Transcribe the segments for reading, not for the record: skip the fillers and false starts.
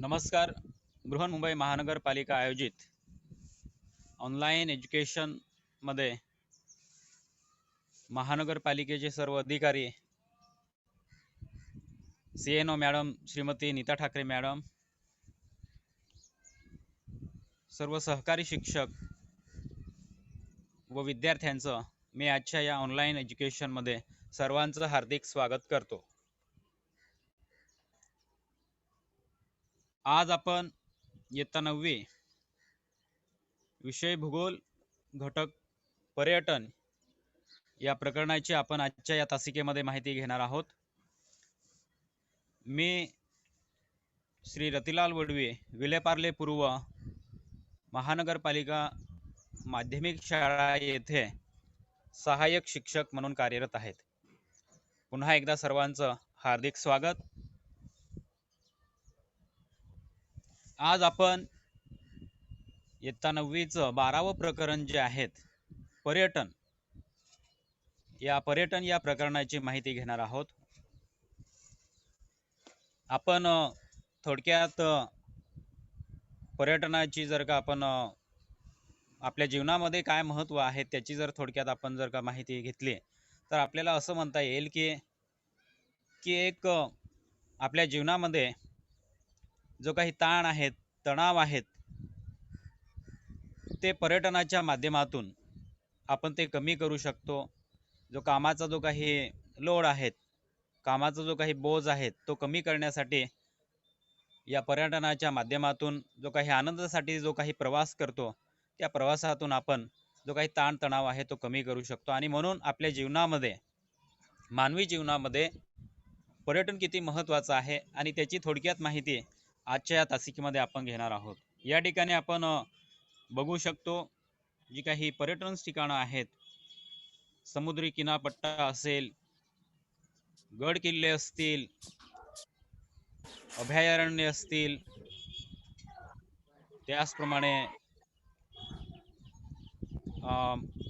नमस्कार. बृहन्मुंबई महानगरपालिका आयोजित ऑनलाईन एज्युकेशन मध्ये महानगरपालिकेचे सर्व अधिकारी, CNO madam Shrimati Neeta Thakare madam, सर्व सहकारी शिक्षक व विद्यार्थ्यांचं मी आजच्या या ऑनलाईन एज्युकेशन मध्ये सर्वांचं हार्दिक स्वागत करतो. आज आपण इयत्ता 9वी विषय भूगोल घटक पर्यटन या प्रकरणाची आपण आजच्या या तासिकेमध्ये माहिती घेणार आहोत. मी श्री रतिलाल वडवे, विलेपार्ले पूर्व महानगरपालिका माध्यमिक शाळा येथे सहाय्यक शिक्षक म्हणून कार्यरत आहेत. पुन्हा एकदा सर्वांचं हार्दिक स्वागत. आज आपण इयत्ता 9वीचं 12वं प्रकरण जे आहेत पर्यटन या प्रकरणाची माहिती घेणार आहोत. आपण थोडक्यात पर्यटनाची जर का आपण आपल्या जीवनामध्ये काय महत्त्व आहे त्याची जर थोडक्यात आपण जर का माहिती घेतली तर आपल्याला असं म्हणता येईल की एक आपल्या जीवनामध्ये जो काही ताण आहेत, तणाव आहेत, ते पर्यटनाच्या माध्यमातून आपण ते कमी करू शकतो. जो कामाचा जो काही लोड आहे, कामाचा जो काही बोज आहे तो कमी करण्यासाठी या पर्यटनाच्या माध्यमातून जो काही आनंदासाठी जो काही प्रवास करतो त्या प्रवासातून आपण जो काही ताण तणाव आहे तो कमी करू शकतो. आणि म्हणून आपल्या जीवनामध्ये, मानवी जीवनामध्ये पर्यटन किती महत्त्वाचं आहे आणि त्याची थोडक्यात माहिती आजच्या या तासिकेमध्ये आपण घेणार आहोत. या ठिकाणी आपण बघू शकतो जी काही पर्यटन ठिकाणं आहेत, समुद्री किनारपट्टा असेल, गड किल्ले असतील, अभयारण्य असतील, त्याचप्रमाणे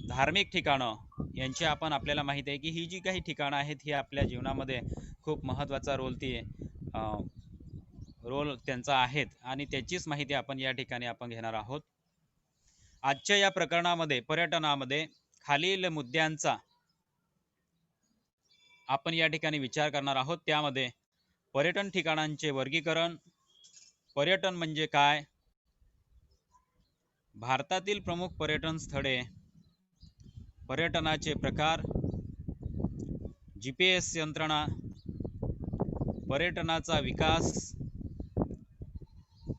धार्मिक ठिकाणं यांची आपण आपल्याला माहिती आहे की ही जी काही ठिकाणं आहेत ही आपल्या जीवनामध्ये खूप महत्त्वाचा रोल त्यांचा आहेत आणि त्याचीच माहिती आपण या ठिकाणी आपण घेणार आहोत. आजच्या या प्रकरणामध्ये पर्यटनामध्ये खालील मुद्द्यांचा आपण या ठिकाणी विचार करणार आहोत. त्यामध्ये पर्यटन ठिकाणांचे वर्गीकरण, पर्यटन म्हणजे काय, भारतातील प्रमुख पर्यटन स्थळे, पर्यटनाचे प्रकार, GPS यंत्रणा, पर्यटनाचा विकास,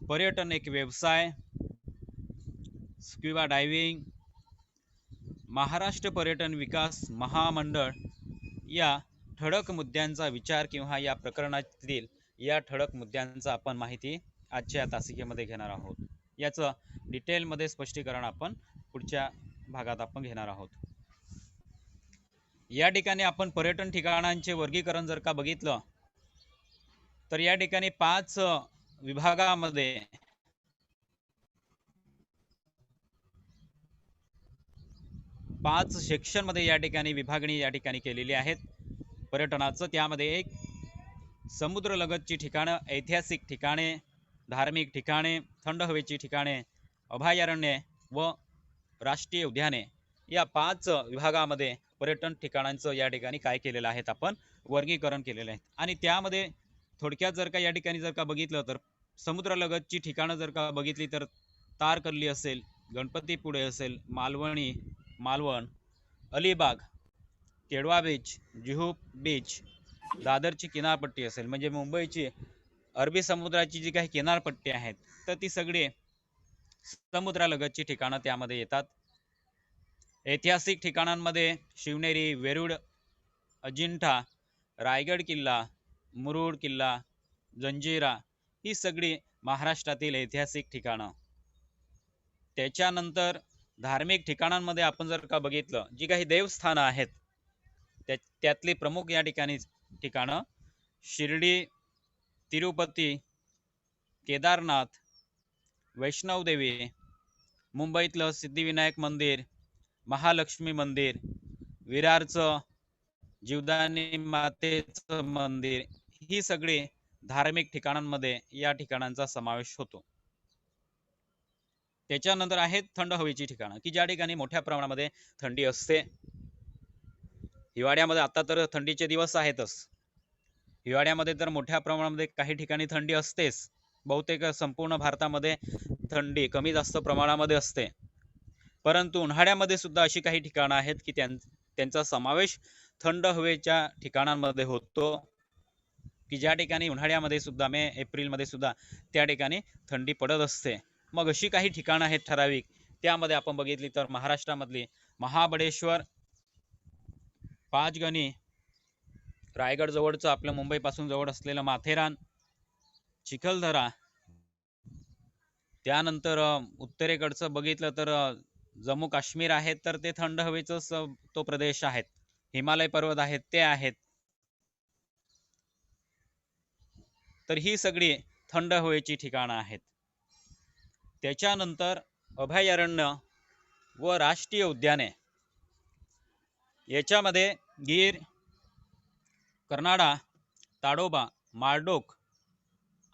पर्यटन एक व्यवसाय, स्क्युबा डायव्हिंग, महाराष्ट्र पर्यटन विकास महामंडळ या ठळक मुद्द्यांचा विचार किंवा या प्रकरणातील या ठळक मुद्द्यांचा आपण माहिती आजच्या तासिकेमध्ये घेणार आहोत. याचं डिटेलमध्ये स्पष्टीकरण आपण पुढच्या भागात आपण घेणार आहोत. या ठिकाणी आपण पर्यटन ठिकाणांचे वर्गीकरण जर का बघितलं तर या ठिकाणी 5 विभागामध्ये 5 सेक्शन मध्ये या ठिकाणी विभागणी या ठिकाणी केलेली आहेत पर्यटनाचं. त्यामध्ये एक समुद्रलगतची ठिकाणं, ऐतिहासिक ठिकाणे, धार्मिक ठिकाणे, थंड हवेची ठिकाणे, अभयारण्ये व राष्ट्रीय उद्याने या 5 विभागामध्ये पर्यटन ठिकाणांचं या ठिकाणी काय केलेलं आहे आपण वर्गीकरण केलेलं आहे. आणि त्यामध्ये थोडक्यात जर का या ठिकाणी जर का बघितलं तर समुद्रलगतची ठिकाणं जर का बघितली तर तारकर्ली असेल, गणपतीपुळे असेल, मालवण, अलिबाग, केडवा बीच, जुहू बीच, दादरची किनारपट्टी असेल म्हणजे मुंबईची अरबी समुद्राची जी काही किनारपट्टी आहेत तर ती सगळी समुद्रालगतची ठिकाणं त्यामध्ये येतात. ऐतिहासिक ठिकाणांमध्ये शिवनेरी, वेरूळ, अजिंठा, रायगड किल्ला, मुरुड किल्ला, जंजिरा ही सगळी महाराष्ट्रातील ऐतिहासिक ठिकाणं. त्याच्यानंतर धार्मिक ठिकाणांमध्ये आपण जर का बघितलं जी काही देवस्थानं आहेत त्यातली प्रमुख या ठिकाणी ठिकाणं शिर्डी, तिरुपती, केदारनाथ, वैष्णवदेवी, मुंबईतलं सिद्धिविनायक मंदिर, महालक्ष्मी मंदिर, विरारचं जीवदानी मातेचं मंदिर ही सगळी धार्मिक ठिकाणांमध्ये या ठिकाणांचा समावेश होतो. त्याच्यानंतर आहेत थंड हवेची ठिकाणं की ज्या ठिकाणी मोठ्या प्रमाणामध्ये थंडी असते. हिवाळ्यामध्ये आता तर थंडीचे दिवस आहेतच. हिवाळ्यामध्ये तर मोठ्या प्रमाणामध्ये काही ठिकाणी थंडी असतेच. बहुतेक संपूर्ण भारतामध्ये थंडी कमी जास्त प्रमाणामध्ये असते. परंतु उन्हाळ्यामध्ये सुद्धा अशी काही ठिकाणं आहेत की त्यांचा समावेश थंड हवेच्या ठिकाणांमध्ये होतो की ज्या ठिकाणी उन्हाळ्यामध्ये सुद्धा मे एप्रिल मध्ये सुद्धा त्या ठिकाणी थंडी पडत असते. मग अशी काही ठिकाणं आहेत ठराविक. त्यामध्ये आपण बघितली तर महाराष्ट्रामधली महाबळेश्वर, पाचगणी, रायगड जवळचं आपल्या मुंबई पासून जवळ असलेलं माथेरान, चिखलदरा, त्यानंतर उत्तरेकडचं बघितलं तर जम्मू काश्मीर आहे तर ते थंड हवेचं तो प्रदेश आहेत. हिमालय पर्वत आहेत ते आहेत. तर ही सगळी थंड हवेची ठिकाणं आहेत. त्याच्यानंतर अभयारण्य व राष्ट्रीय उद्याने याच्यामध्ये गीर, कर्नाडा, ताडोबा, माळढोक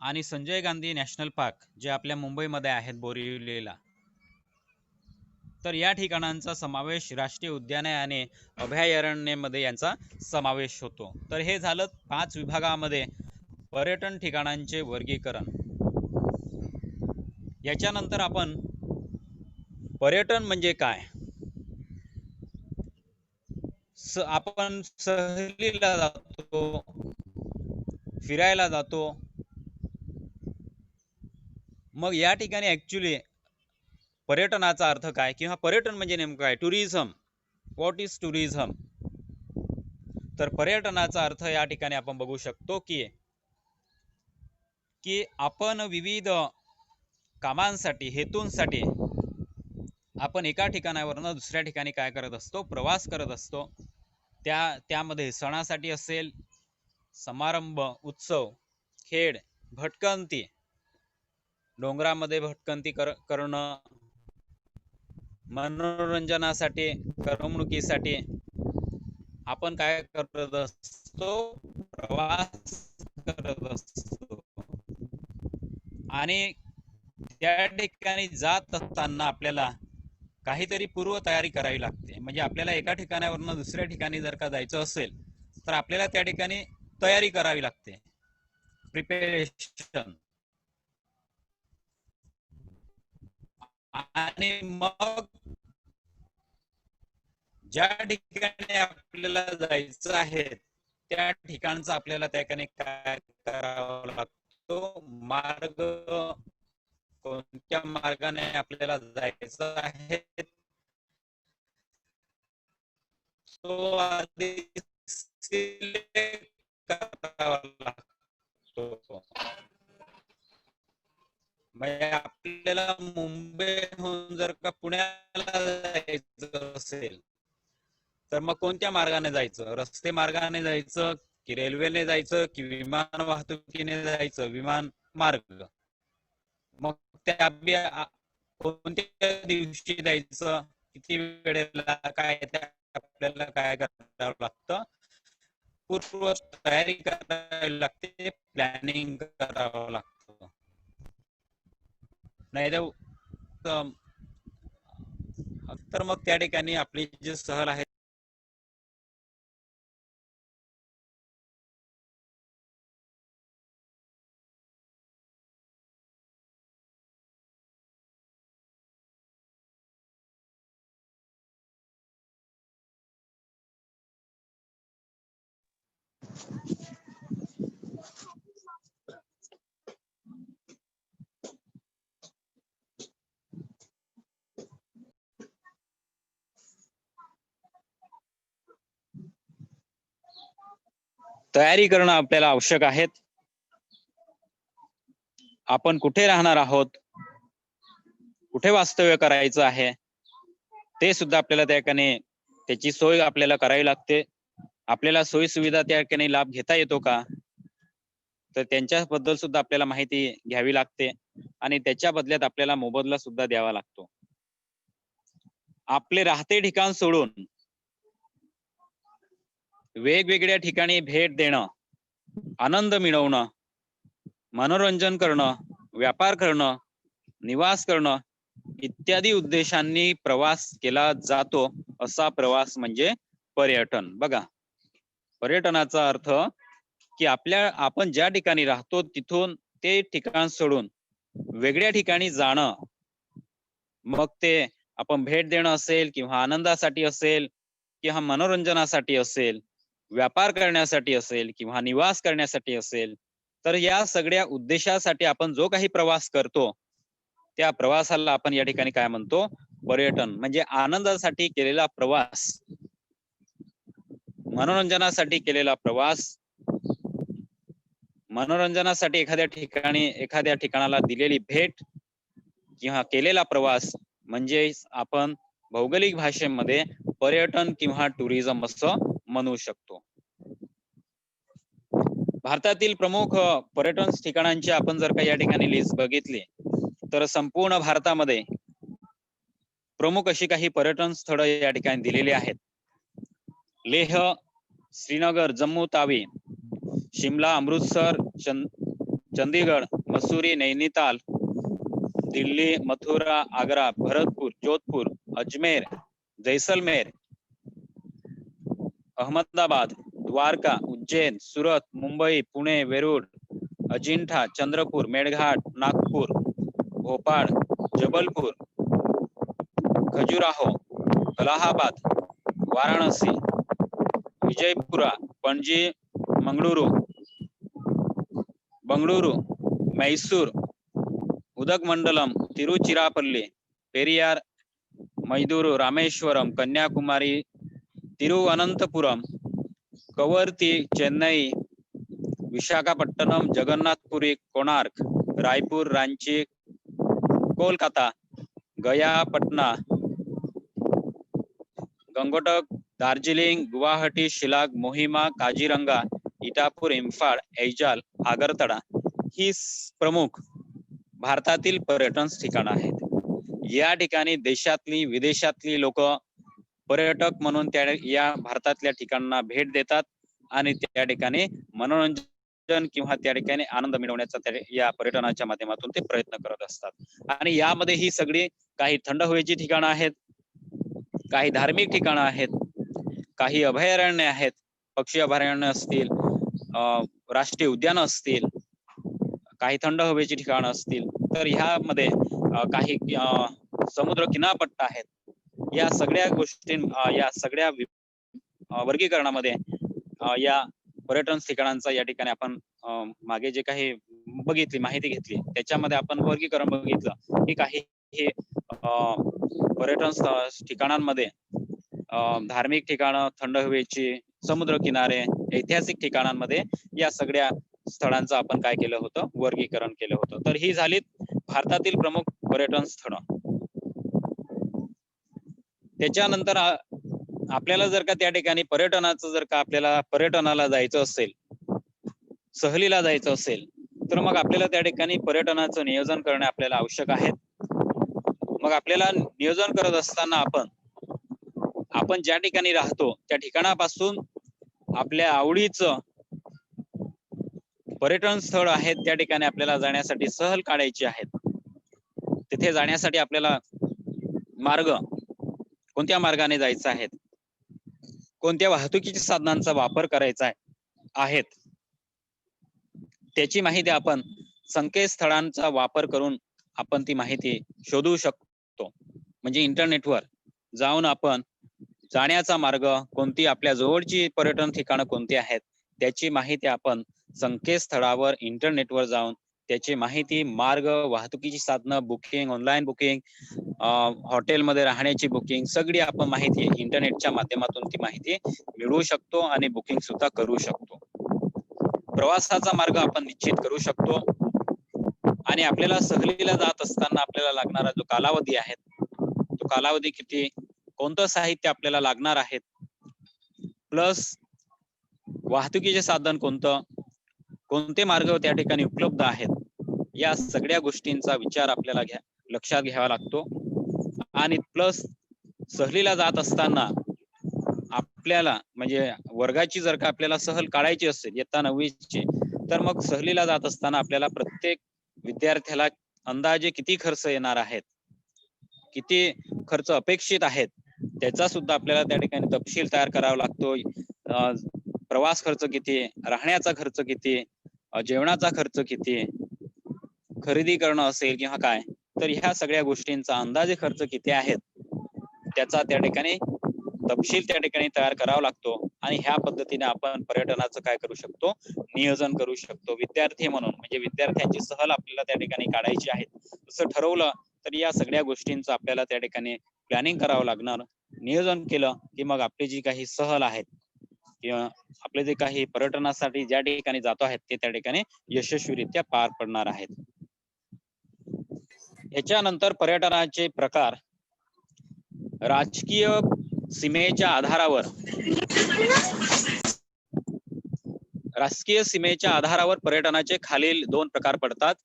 आणि संजय गांधी नॅशनल पार्क जे आपल्या मुंबईमध्ये आहेत बोरिवलीला, तर या ठिकाणांचा समावेश राष्ट्रीय उद्याने आणि अभयारण्यामध्ये यांचा समावेश होतो. तर हे झालं 5 विभागामध्ये पर्यटन ठिकाणांचे वर्गीकरण. याच्यानंतर आपण पर्यटन म्हणजे काय, आपण सहलीला जातो, फिरायला जातो. मग या ठिकाणी ऍक्च्युली पर्यटनाचा अर्थ काय किंवा पर्यटन म्हणजे नेमकं काय, टुरिझम, व्हॉट इज टुरिझम. तर पर्यटनाचा अर्थ या ठिकाणी आपण बघू शकतो की आपण विविध कामांसाठी, हेतूंसाठी आपण एका ठिकाणावरून दुसऱ्या ठिकाणी काय करत असतो, प्रवास करत असतो. त्यामध्ये सणासाठी असेल, समारंभ, उत्सव, खेळ, भटकंती, डोंगरामध्ये भटकंती करणं, मनोरंजनासाठी, करमणुकीसाठी आपण काय करत असतो, प्रवास करत असतो. आणि त्या ठिकाणी जात असताना आपल्याला काहीतरी पूर्व तयारी करावी लागते. म्हणजे आपल्याला एका ठिकाणावरून दुसऱ्या ठिकाणी जर का जायचं असेल तर आपल्याला त्या ठिकाणी तयारी करावी लागते, प्रिपरेशन. आणि मग ज्या ठिकाणी आपल्याला जायचं आहे त्या ठिकाणचं आपल्याला त्या ठिकाणी काय करावं लागतो, मार्ग, कोणत्या मार्गाने आपल्याला जायचं आहे तो आधी सिलेक्ट करावा लागतो. म्हणजे आपल्याला मुंबईहून जर का पुण्याला जायचं असेल तर मग कोणत्या मार्गाने जायचं, रस्ते मार्गाने जायचं की रेल्वेने जायचं की विमान वाहतुकीने जायचं, विमान मार्ग. मग त्या कोणत्या दिवशी जायचं, किती वेळेला, काय आपल्याला काय करावं लागतं, पूर्व तयारी करावी लागते, प्लॅनिंग करावं लागतं. नाही तर मग त्या ठिकाणी आपली जी सहल आहे तयारी करणं आपल्याला आवश्यक आहे. आपण कुठे राहणार आहोत, कुठे वास्तव्य करायचं आहे ते सुद्धा आपल्याला त्या ठिकाणी त्याची सोय आपल्याला करावी लागते. आपल्याला सोयी सुविधा त्या ठिकाणी लाभ घेता येतो का, तर त्यांच्याबद्दल सुद्धा आपल्याला माहिती घ्यावी लागते आणि त्याच्या बदल्यात आपल्याला मोबदला सुद्धा द्यावा लागतो. आपले राहते ठिकाण सोडून वेगवेगळ्या ठिकाणी भेट देणं, आनंद मिळवणं मनोरंजन करणं, व्यापार करणं, निवास करणं इत्यादी उद्देशांनी प्रवास केला जातो, असा प्रवास म्हणजे पर्यटन. बघा, पर्यटनाचा अर्थ की आपण ज्या ठिकाणी राहतो तिथून ते ठिकाण सोडून वेगळ्या ठिकाणी जाणं, मग ते आपण भेट देणं असेल किंवा आनंदासाठी असेल किंवा मनोरंजनासाठी असेल, व्यापार करण्यासाठी असेल किंवा निवास करण्यासाठी असेल, तर या सगळ्या उद्देशासाठी आपण जो काही प्रवास करतो त्या प्रवासाला आपण या ठिकाणी काय म्हणतो? पर्यटन. म्हणजे आनंदासाठी केलेला प्रवास, मनोरंजनासाठी केलेला प्रवास, मनोरंजनासाठी एखाद्या ठिकाणाला दिलेली भेट किंवा केलेला प्रवास म्हणजे आपण भौगोलिक भाषेमध्ये पर्यटन किंवा टुरिझम असं म्हणू शकतो. भारतातील प्रमुख पर्यटन ठिकाणांची आपण जर का या ठिकाणी लिस्ट बघितली तर संपूर्ण भारतामध्ये प्रमुख अशी काही पर्यटन स्थळं या ठिकाणी दिलेली आहेत. लेह, श्रीनगर, जम्मू तावी, शिमला, अमृतसर, चंदीगड, मसुरी, नैनीताल, दिल्ली, मथुरा, आग्रा, भरतपूर, जोधपूर, अजमेर, जैसलमेर, अहमदाबाद, द्वारका, उज्जैन, सुरत, मुंबई, पुणे, वेरूळ, अजिंठा, चंद्रपूर, मेळघाट, नागपूर, भोपाळ, जबलपूर, खजुराहो, अलाहाबाद, वाराणसी, विजयपुरा, पणजी, बंगळुरू, मैसूर, उदगमंडलम, तिरुचिरापल्ली, पेरियार, मैदूरू, रामेश्वरम, कन्याकुमारी, तिरुवनंतपुरम, कवरती, चेन्नई, विशाखापट्टनम, जगन्नाथपुरी, कोणार्क, रायपूर, रांची, कोलकाता, गया, पटना, गंगोटक, दार्जिलिंग, गुवाहाटी, शिलाग, मोहिमा, काजीरंगा, इटापूर, इम्फाळ, ऐजाल, आगरतळा ही प्रमुख भारतातील पर्यटन ठिकाणं आहेत. या ठिकाणी देशातली विदेशातली लोक पर्यटक म्हणून या भारतातल्या ठिकाणांना भेट देतात आणि त्या ठिकाणी मनोरंजन किंवा त्या ठिकाणी आनंद मिळवण्याचा या पर्यटनाच्या माध्यमातून ते प्रयत्न करत असतात. आणि यामध्ये ही सगळी काही थंड हवेची ठिकाणं आहेत, काही धार्मिक ठिकाणं आहेत, काही अभयारण्य आहेत, पक्षी अभयारण्य असतील, राष्ट्रीय उद्यान असतील, काही थंड हवेची ठिकाणं असतील, तर ह्यामध्ये काही समुद्र किनारपट्टा आहेत. या सगळ्या गोष्टी, या सगळ्या वर्गीकरणामध्ये या पर्यटन ठिकाणांचा या ठिकाणी आपण मागे जे काही माहिती घेतली त्याच्यामध्ये आपण वर्गीकरण बघितलं की काही हे पर्यटन ठिकाणांमध्ये धार्मिक ठिकाणं, थंड हवेची, समुद्र किनारे, ऐतिहासिक ठिकाणांमध्ये या सगळ्या स्थळांचं आपण काय केलं होतं? वर्गीकरण केलं होतं. तर ही झाली भारतातील प्रमुख पर्यटन स्थळं. त्याच्यानंतर आपल्याला जर का त्या ठिकाणी आपल्याला पर्यटनाला जायचं असेल, सहलीला जायचं असेल, तर मग आपल्याला त्या ठिकाणी पर्यटनाचं नियोजन करणे आपल्याला आवश्यक आहे. मग आपल्याला नियोजन करत असताना आपण ज्या ठिकाणी राहतो त्या ठिकाणापासून आपल्या आवडीचं पर्यटन स्थळ आहेत त्या ठिकाणी आपल्याला जाण्यासाठी सहल काढायची आहेत. तिथे जाण्यासाठी आपल्याला कोणत्या मार्गाने जायचं आहे, कोणत्या वाहतुकीच्या साधनांचा वापर करायचा आहे त्याची माहिती आपण संकेतस्थळांचा वापर करून आपण ती माहिती शोधू शकतो. म्हणजे इंटरनेटवर जाऊन आपण जाण्याचा मार्ग कोणती, आपल्या जवळची पर्यटन ठिकाणं कोणती आहेत त्याची माहिती आपण संकेतस्थळावर इंटरनेटवर जाऊन त्याची माहिती, मार्ग, वाहतुकीची साधनं, बुकिंग, ऑनलाईन बुकिंग, हॉटेलमध्ये राहण्याची बुकिंग, सगळी आपण माहिती इंटरनेटच्या माध्यमातून ती माहिती मिळवू शकतो आणि बुकिंग सुद्धा करू शकतो. प्रवासाचा मार्ग आपण निश्चित करू शकतो आणि आपल्याला सहलीला जात असताना आपल्याला लागणारा जो कालावधी आहे तो कालावधी किती, कोणतं साहित्य आपल्याला लागणार आहे, प्लस वाहतुकीचे साधन कोणते मार्ग त्या ठिकाणी उपलब्ध आहेत, या सगळ्या गोष्टींचा विचार आपल्याला लक्षात घ्यावा लागतो. आणि प्लस सहलीला जात असताना आपल्याला म्हणजे वर्गाची जर का आपल्याला सहल काढायची असेल इयत्ता 9वीची, तर मग सहलीला जात असताना आपल्याला प्रत्येक विद्यार्थ्याला अंदाजे किती खर्च येणार आहेत, किती खर्च अपेक्षित आहेत, त्याचा सुद्धा आपल्याला त्या ठिकाणी तपशील तयार करावा लागतो. प्रवास खर्च किती, राहण्याचा खर्च किती, जेवणाचा खर्च किती, खरेदी करणं असेल किंवा काय, तर ह्या सगळ्या गोष्टींचा अंदाजे खर्च किती आहेत त्याचा त्या ठिकाणी तपशील त्या ठिकाणी तयार करावा लागतो. आणि ह्या पद्धतीने आपण पर्यटनाचं काय करू शकतो, नियोजन करू शकतो. विद्यार्थी म्हणून म्हणजे विद्यार्थ्यांची सहल आपल्याला त्या ठिकाणी काढायची आहे, तसं ठरवलं तर या सगळ्या गोष्टींचं आपल्याला त्या ठिकाणी प्लॅनिंग करावं लागणार. नियोजन केलं की मग आपली जी काही सहल आहेत किंवा आपले जे काही पर्यटनासाठी ज्या ठिकाणी जातो आहेत ते त्या ठिकाणी यशस्वीरित्या पार पडणार आहेत. याच्यानंतर पर्यटनाचे प्रकार. राजकीय सीमेच्या आधारावर पर्यटनाचे खालील 2 प्रकार पडतात.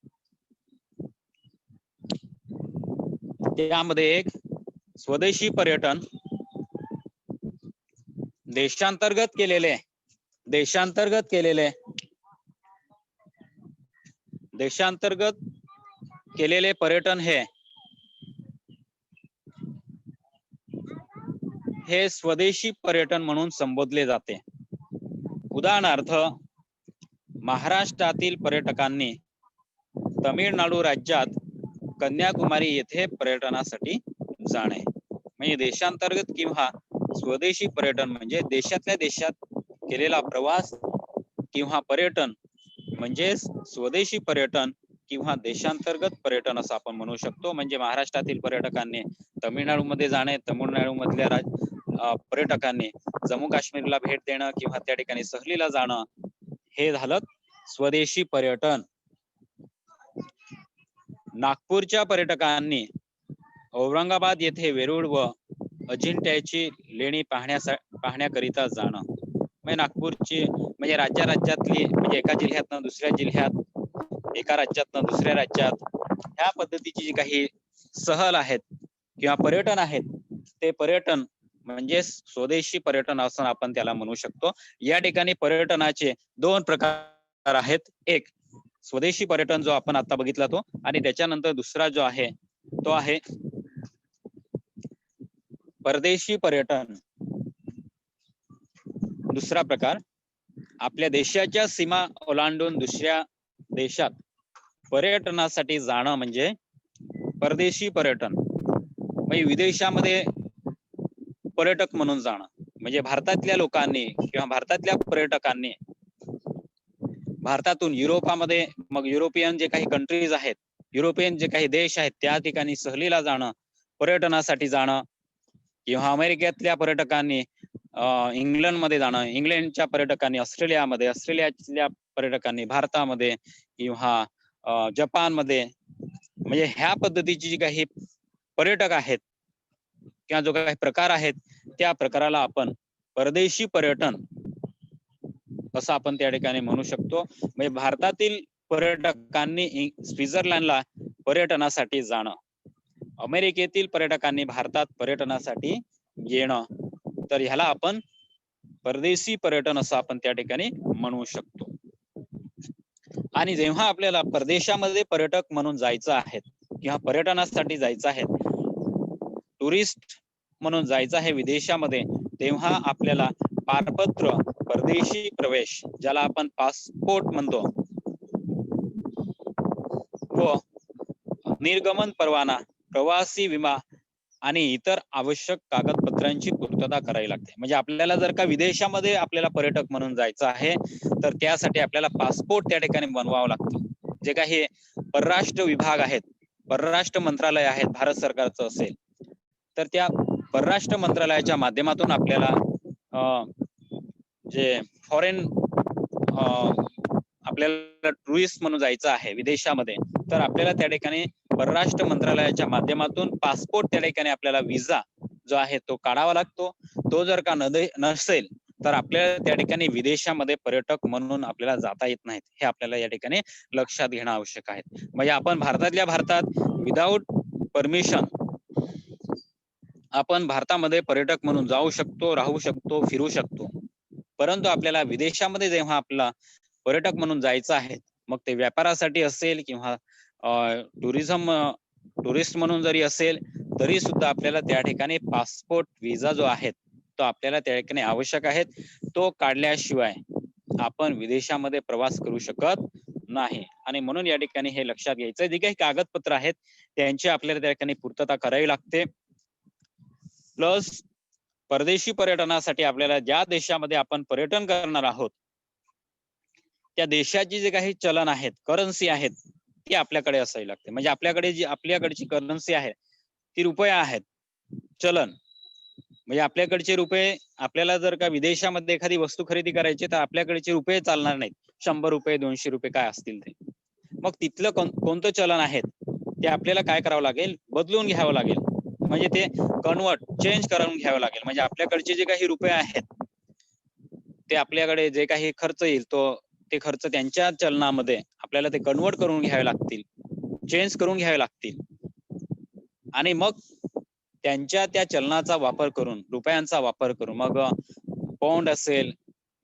त्यामध्ये एक स्वदेशी पर्यटन, देशांतर्गत केलेले पर्यटन हे स्वदेशी पर्यटन म्हणून संबोधले जाते. उदाहरणार्थ, महाराष्ट्रातील पर्यटकांनी तमिळनाडू राज्यात कन्याकुमारी येथे पर्यटनासाठी जाणे. म्हणजे देशांतर्गत किंवा स्वदेशी पर्यटन म्हणजे देशातल्या देशात केलेला प्रवास किंवा पर्यटन म्हणजे स्वदेशी पर्यटन किंवा देशांतर्गत पर्यटन असं आपण म्हणू शकतो. म्हणजे महाराष्ट्रातील पर्यटकांनी तमिळनाडूमध्ये जाणे, तमिळनाडू मधल्या पर्यटकांनी जम्मू काश्मीरला भेट देणं किंवा त्या ठिकाणी सहलीला जाणं, हे झालं स्वदेशी पर्यटन. नागपूरच्या पर्यटकांनी औरंगाबाद येथे वेरूळ व अजिंठ्याची लेणी पाहण्याकरिता जाणं. म्हणजे नागपूरची म्हणजे राज्यातली म्हणजे एका जिल्ह्यातनं दुसऱ्या जिल्ह्यात, एका राज्यातनं दुसऱ्या राज्यात, ह्या पद्धतीची जी काही सहल आहेत किंवा पर्यटन आहेत ते पर्यटन म्हणजे स्वदेशी पर्यटन असं आपण त्याला म्हणू शकतो. या ठिकाणी पर्यटनाचे 2 प्रकार आहेत. एक स्वदेशी पर्यटन जो आपण आता बघितला तो, आणि त्याच्यानंतर दुसरा जो आहे तो आहे परदेशी पर्यटन. दुसरा प्रकार, आपल्या देशाच्या सीमा ओलांडून दुसऱ्या देशात पर्यटनासाठी जाणं म्हणजे परदेशी पर्यटन. म्हणजे विदेशामध्ये पर्यटक म्हणून जाणं. म्हणजे भारतातल्या लोकांनी किंवा भारतातल्या पर्यटकांनी भारतातून युरोपामध्ये, मग युरोपियन जे काही कंट्रीज आहेत, युरोपियन जे काही देश आहेत त्या ठिकाणी सहलीला जाणं, पर्यटनासाठी जाणं, किंवा अमेरिकेतल्या पर्यटकांनी इंग्लंडमध्ये जाणं, इंग्लंडच्या पर्यटकांनी ऑस्ट्रेलियामध्ये, ऑस्ट्रेलियातल्या पर्यटकांनी भारतामध्ये किंवा जपानमध्ये. म्हणजे ह्या पद्धतीची जी काही पर्यटक आहेत किंवा जो काही प्रकार आहेत त्या प्रकाराला आपण परदेशी पर्यटन असं आपण त्या ठिकाणी म्हणू शकतो. म्हणजे भारतातील पर्यटकांनी स्वित्झर्लंडला पर्यटनासाठी जाणं, अमेरिकेतील पर्यटकांनी भारतात पर्यटनासाठी येणं, तर ह्याला आपण परदेशी पर्यटन असं आपण त्या ठिकाणी म्हणू शकतो. आणि जेव्हा आपल्याला परदेशामध्ये पर्यटक म्हणून जायचं आहे किंवा पर्यटनासाठी जायचं आहे, टुरिस्ट म्हणून जायचं आहे विदेशामध्ये, तेव्हा आपल्याला पारपत्र, परदेशी प्रवेश ज्याला आपण पासपोर्ट म्हणतो, व निर्गमन परवाना, प्रवासी विमा आणि इतर आवश्यक कागदपत्रांची पूर्तता करावी लागते. म्हणजे आपल्याला जर का विदेशामध्ये आपल्याला पर्यटक म्हणून जायचं आहे तर त्यासाठी आपल्याला पासपोर्ट त्या ठिकाणी बनवावं लागतं. जे काही परराष्ट्र विभाग आहेत, परराष्ट्र मंत्रालय आहेत, भारत सरकारचं असेल तर त्या परराष्ट्र मंत्रालयाच्या माध्यमातून आपल्याला जे फॉरेन आपल्याला टुरिस्ट म्हणून जायचं आहे विदेशामध्ये, तर आपल्याला त्या ठिकाणी परराष्ट्र मंत्रालयाच्या माध्यमातून पासपोर्ट त्या ठिकाणी आपल्याला विजा जो आहे तो काढावा लागतो. तो जर का नसेल तर आपल्याला त्या ठिकाणी विदेशामध्ये पर्यटक म्हणून आपल्याला जाता येत नाहीत. हे आपल्याला या ठिकाणी लक्षात घेणं आवश्यक आहे. म्हणजे आपण भारतातल्या भारतात विदाऊट परमिशन आपण भारतामध्ये पर्यटक म्हणून जाऊ शकतो, राहू शकतो, फिरू शकतो. परंतु आपल्याला विदेशामध्ये जेव्हा आपला पर्यटक म्हणून जायचं आहे, मग ते व्यापारासाठी असेल किंवा टुरिस्ट म्हणून जरी असेल, तरी सुद्धा आपल्याला त्या ठिकाणी पासपोर्ट व्हिसा जो आहे तो आपल्याला त्या ठिकाणी आवश्यक आहे. तो काढल्याशिवाय आपण विदेशामध्ये प्रवास करू शकत नाही. आणि म्हणून या ठिकाणी हे लक्षात घ्यायचं, जे काही कागदपत्र आहेत त्यांची आपल्याला त्या ठिकाणी पूर्तता करावी लागते. प्लस परदेशी पर्यटनासाठी आपल्याला ज्या देशामध्ये आपण पर्यटन करणार आहोत त्या देशाची जे काही चलन आहेत, करन्सी आहेत, ती आपल्याकडे असावी लागते. म्हणजे आपल्याकडे जी आपल्याकडची करन्सी आहे ती रुपये आहेत, चलन. म्हणजे आपल्याकडचे रुपये, आपल्याला जर का विदेशामध्ये एखादी वस्तू खरेदी करायची तर आपल्याकडचे रुपये चालणार नाहीत. 100 रुपये 200 रुपये काय असतील ते. मग तिथलं कोणतं चलन आहे ते आपल्याला काय करावं लागेल, बदलून घ्यावं लागेल. म्हणजे ते चेंज करून घ्यावं लागेल. म्हणजे आपल्याकडचे जे काही रुपये आहेत ते आपल्याकडे जे काही खर्च येईल ते खर्च त्यांच्या चलनामध्ये आपल्याला ते कन्वर्ट करून घ्यावे लागतील, चेंज करून घ्यावे लागतील. आणि मग त्यांच्या त्या चलनाचा वापर करून, रुपयांचा वापर करून, मग पौंड असेल,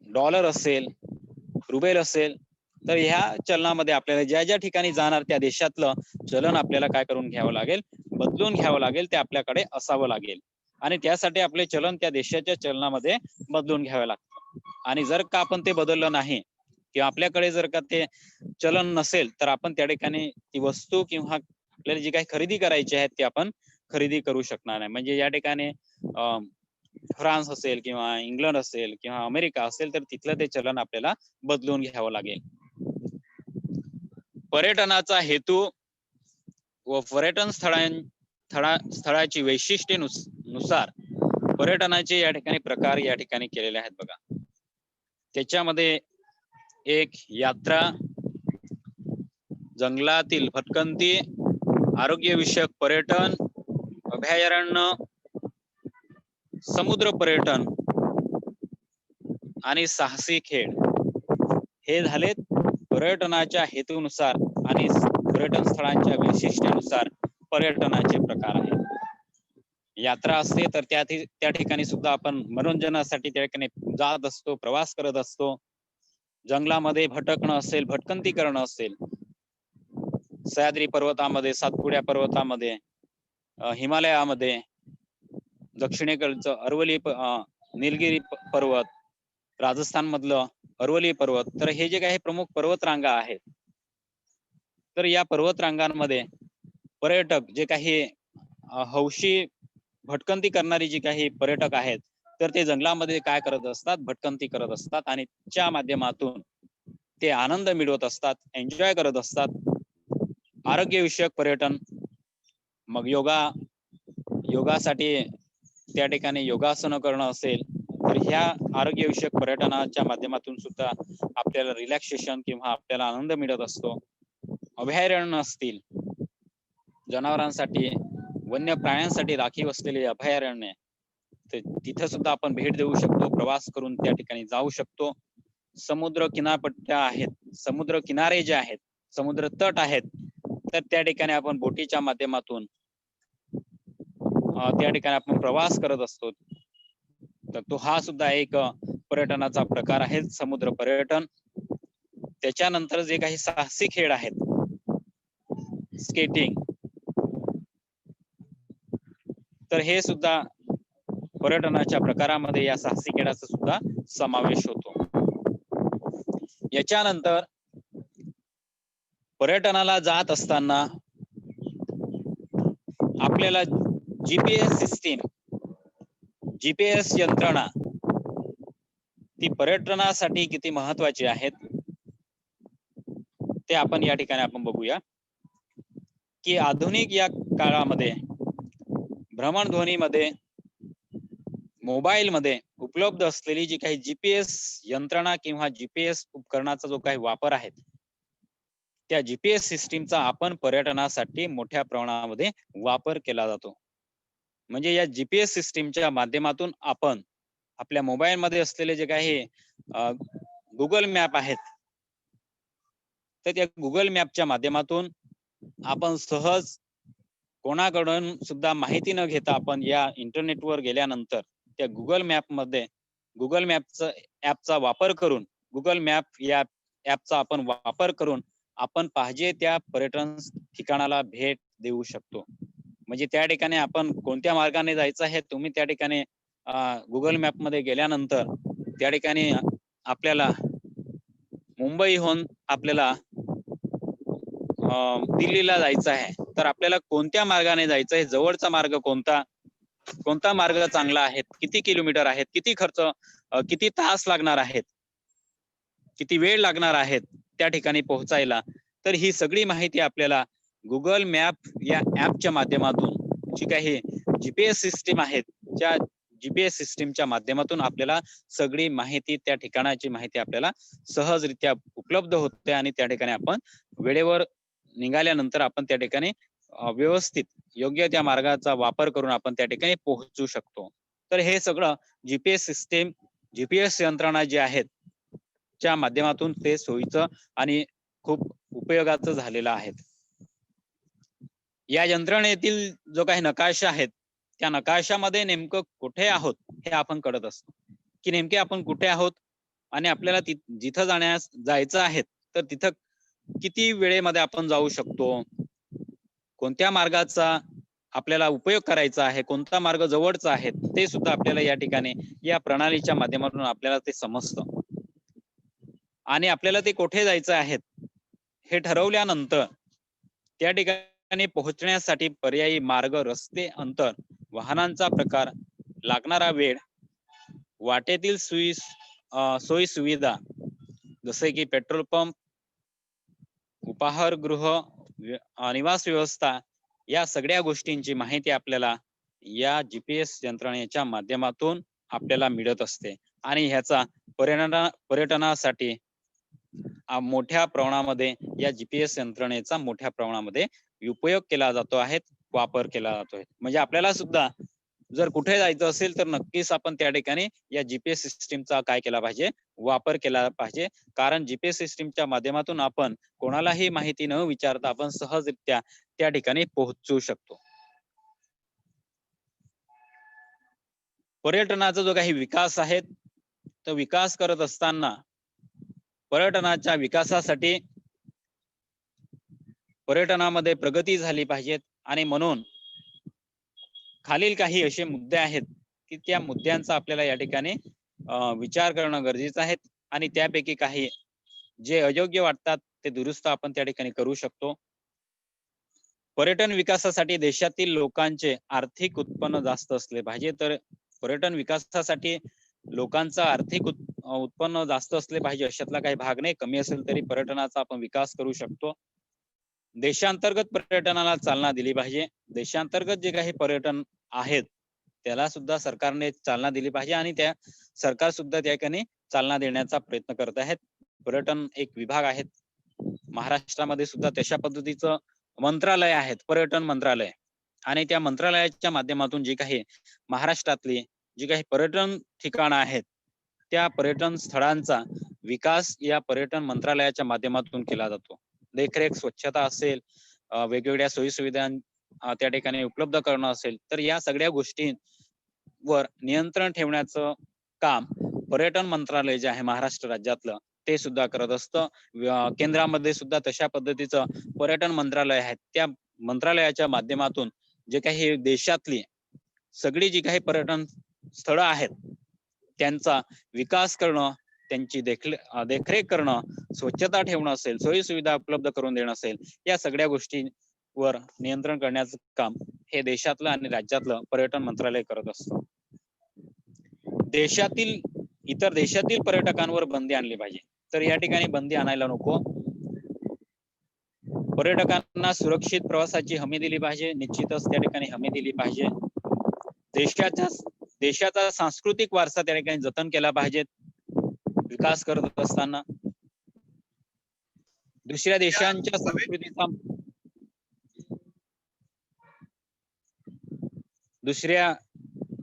डॉलर असेल, रुबेल असेल, तर ह्या चलनामध्ये आपल्याला ज्या ज्या ठिकाणी जाणार त्या देशातलं चलन आपल्याला काय करून घ्यावं लागेल, बदलून घ्यावं लागेल. ते आपल्याकडे असावं लागेल. आणि त्यासाठी आपले चलन त्या देशाच्या चलनामध्ये बदलून घ्यावे लागतं. आणि जर का आपण ते बदललं नाही किंवा आपल्याकडे जर का ते चलन नसेल तर आपण त्या ठिकाणी ती वस्तू किंवा आपल्याला जी काही खरेदी करायची आहे ती आपण खरेदी करू शकणार नाही. म्हणजे या ठिकाणी फ्रान्स असेल किंवा इंग्लंड असेल किंवा अमेरिका असेल तर तिथलं ते चलन आपल्याला बदलून घ्यावं लागेल. पर्यटनाचा हेतू व पर्यटन स्थळाची वैशिष्ट्ये नुसार पर्यटनाचे या ठिकाणी प्रकार या ठिकाणी केलेले आहेत बघा. त्याच्यामध्ये एक यात्रा, जंगलातील भटकंती, आरोग्यविषयक पर्यटन, अभयारण्य, समुद्र पर्यटन आणि साहसी खेळ, हे झालेत पर्यटनाच्या हेतूनुसार आणि पर्यटन स्थळांच्या वैशिष्ट्यानुसार पर्यटनाचे प्रकार आहेत. यात्रा असते तर त्या ठिकाणी सुद्धा आपण मनोरंजनासाठी त्या ठिकाणी जात असतो, प्रवास करत असतो. जंगलामध्ये भटकणं असेल, भटकंती करणं असेल, सह्याद्री पर्वतामध्ये, सातपुड्या पर्वतामध्ये, हिमालयामध्ये, दक्षिणेकडचं अरवली निलगिरी पर्वत, राजस्थान मधलं अरवली पर्वत, तर हे जे काही प्रमुख पर्वत रांगा आहेत, तर या पर्वत रांगांमध्ये पर्यटक जे काही हौशी भटकंती करणारी जी काही पर्यटक आहेत तर ते जंगलामध्ये काय करत असतात, भटकंती करत असतात आणि त्या माध्यमातून ते आनंद मिळवत असतात, एन्जॉय करत असतात. आरोग्यविषयक पर्यटन, मग योगासाठी त्या ठिकाणी योगासनं करणं असेल तर ह्या आरोग्यविषयक पर्यटनाच्या माध्यमातून सुद्धा आपल्याला रिलॅक्सेशन किंवा आपल्याला आनंद मिळत असतो. अभयारण्य असतील, जनावरांसाठी, वन्य प्राण्यांसाठी राखीव असलेले अभयारण्य, तर तिथे सुद्धा आपण भेट देऊ शकतो, प्रवास करून त्या ठिकाणी जाऊ शकतो. समुद्र किनारपट्ट्या आहेत, समुद्र किनारे जे आहेत, समुद्र तट आहेत, तर त्या ठिकाणी आपण बोटीच्या माध्यमातून त्या ठिकाणी आपण प्रवास करत असतो. तर तो हा सुद्धा एक पर्यटनाचा प्रकार आहे, समुद्र पर्यटन. त्याच्यानंतर जे काही साहसी खेळ आहेत, स्केटिंग, तर हे सुद्धा पर्यटनाच्या प्रकारामध्ये या साहसी खेळाचा सुद्धा समावेश होतो. याच्यानंतर पर्यटनाला जात असताना आपल्याला जीपीएस सिस्टीम, जीपीएस यंत्रणा ती पर्यटनासाठी किती महत्वाची आहेत ते आपण या ठिकाणी आपण बघूया. की आधुनिक या काळामध्ये भ्रमणध्वनीमध्ये, मोबाईल मध्ये उपलब्ध असलेली जी काही जीपीएस यंत्रणा किंवा जीपीएस उपकरणाचा जो काही वापर आहे त्या जीपीएस सिस्टीमचा आपण पर्यटनासाठी मोठ्या प्रमाणामध्ये वापर केला जातो. म्हणजे या जीपीएस सिस्टीमच्या माध्यमातून आपण आपल्या मोबाईल मध्ये असलेले जे काही गुगल मॅप आहेत तर त्या गुगल मॅपच्या माध्यमातून आपण सहज कोणाकडून सुद्धा माहिती न घेता आपण या इंटरनेटवर गेल्यानंतर त्या गुगल मॅपचा वापर करून गुगल मॅप या ऍपचा आपण वापर करून आपण पाहिजे त्या पर्यटन ठिकाणाला भेट देऊ शकतो. म्हणजे त्या ठिकाणी आपण कोणत्या मार्गाने जायचं आहे तुम्ही त्या ठिकाणी गुगल मॅप मध्ये गेल्यानंतर त्या ठिकाणी आपल्याला मुंबईहून आपल्याला दिल्लीला जायचं आहे तर आपल्याला कोणत्या मार्गाने जायचं आहे, जवळचा मार्ग कोणता, कोणता मार्ग चांगला आहे, किती किलोमीटर आहेत, किती खर्च, किती तास लागणार आहेत, किती वेळ लागणार आहेत त्या ठिकाणी पोहोचायला, तर ही सगळी माहिती आपल्याला गुगल मॅप या ऍपच्या माध्यमातून जी काही जीपीएस सिस्टीम आहेत त्या जीपीएस सिस्टीमच्या माध्यमातून आपल्याला सगळी माहिती त्या ठिकाणाची माहिती आपल्याला सहजरित्या उपलब्ध होते आणि त्या ठिकाणी आपण वेळेवर निघाल्यानंतर आपण त्या ठिकाणी व्यवस्थित योग्य त्या मार्गाचा वापर करून आपण त्या ठिकाणी पोहोचू शकतो. तर हे सगळं जीपीएस सिस्टीम, जीपीएस यंत्रणा जी आहेत च्या माध्यमातून ते सोयीचं आणि खूप उपयोगाचं झालेलं आहे. या यंत्रणेतील जो काही नकाशा आहेत त्या नकाशामध्ये नेमकं कुठे आहोत हे आपण कळत असतो की नेमके आपण कुठे आहोत आणि आपल्याला जिथं जायचं आहे तर तिथं किती वेळेमध्ये आपण जाऊ शकतो, कोणत्या मार्गाचा आपल्याला उपयोग करायचा आहे, कोणता मार्ग जवळचा आहे ते सुद्धा आपल्याला या ठिकाणी या प्रणालीच्या माध्यमातून आपल्याला ते समजतं. आणि आपल्याला ते कुठे जायचं आहे हे ठरवल्यानंतर त्या ठिकाणी पोहोचण्यासाठी पर्यायी मार्ग, रस्ते, अंतर, वाहनांचा प्रकार, लागणारा वेळ, वाटेतील सोयी सुविधा जसे की पेट्रोल पंप, उपाहारगृह, निवास व्यवस्था या सगळ्या गोष्टींची माहिती आपल्याला या जीपीएस यंत्रणेच्या माध्यमातून आपल्याला मिळत असते आणि ह्याचा पर्यटनासाठी मोठ्या प्रमाणामध्ये या जीपीएस यंत्रणेचा मोठ्या प्रमाणामध्ये उपयोग केला जातो आहे, वापर केला जातोय. म्हणजे आपल्याला सुद्धा जर कुठे जायचं असेल तर नक्कीच आपण त्या ठिकाणी या जीपीएस सिस्टीमचा काय केला पाहिजे, वापर केला पाहिजे. कारण जीपीएस सिस्टीमच्या माध्यमातून आपण कोणालाही माहिती न विचारता आपण सहजरित्या त्या ठिकाणी पोहोचू शकतो. पर्यटनाचा जो काही विकास आहे तो विकास करत असताना पर्यटनाच्या विकासासाठी पर्यटनामध्ये प्रगती झाली पाहिजे आणि म्हणून खालील काही असे मुद्दे आहेत की त्या मुद्द्यांचा आपल्याला या ठिकाणी विचार करणं गरजेचं आहे आणि त्यापैकी काही जे अयोग्य वाटतात ते दुरुस्त आपण त्या ठिकाणी करू शकतो. पर्यटन विकासासाठी देशातील लोकांचे आर्थिक उत्पन्न जास्त असले पाहिजे. तर पर्यटन विकासासाठी लोकांचं आर्थिक उत्पन्न जास्त असले पाहिजे अशातला काही भाग नाही, कमी असेल तरी पर्यटनाचा आपण विकास करू शकतो. देशांतर्गत पर्यटनाला चालना दिली पाहिजे. देशांतर्गत जे काही पर्यटन आहेत त्याला सुद्धा सरकारने चालना दिली पाहिजे आणि त्या सरकार सुद्धा त्या ठिकाणी चालना देण्याचा प्रयत्न करत आहेत. पर्यटन एक विभाग आहेत महाराष्ट्रामध्ये सुद्धा तशा पद्धतीचं मंत्रालय आहेत, पर्यटन मंत्रालय, आणि त्या मंत्रालयाच्या माध्यमातून जी काही महाराष्ट्रातली जी काही पर्यटन ठिकाणं आहेत त्या पर्यटन स्थळांचा विकास या पर्यटन मंत्रालयाच्या माध्यमातून केला जातो. देखरेख, स्वच्छता असेल, वेगवेगळ्या सोयी सुविधा त्या ठिकाणी उपलब्ध करणं असेल, तर या सगळ्या गोष्टींवर नियंत्रण ठेवण्याचं काम पर्यटन मंत्रालय जे आहे महाराष्ट्र राज्यातलं ते सुद्धा करत असतं. केंद्रामध्ये सुद्धा तशा पद्धतीचं पर्यटन मंत्रालय आहे. त्या मंत्रालयाच्या माध्यमातून जे काही देशातली सगळी जी काही पर्यटन स्थळं आहेत त्यांचा विकास करणं, त्यांची देखरेख करणं, स्वच्छता ठेवणं असेल, सोयी सुविधा उपलब्ध करून देणं असेल, या सगळ्या गोष्टींवर नियंत्रण करण्याचं काम हे देशातलं आणि राज्यातलं पर्यटन मंत्रालय करत असतं. इतर देशातील पर्यटकांवर बंदी आणली पाहिजे. तर या ठिकाणी बंदी आणायला नको. पर्यटकांना सुरक्षित प्रवासाची हमी दिली पाहिजे, निश्चितच त्या ठिकाणी हमी दिली पाहिजे. देशाचा सांस्कृतिक वारसा त्या ठिकाणी जतन केला पाहिजे विकास करत असताना. दुसऱ्या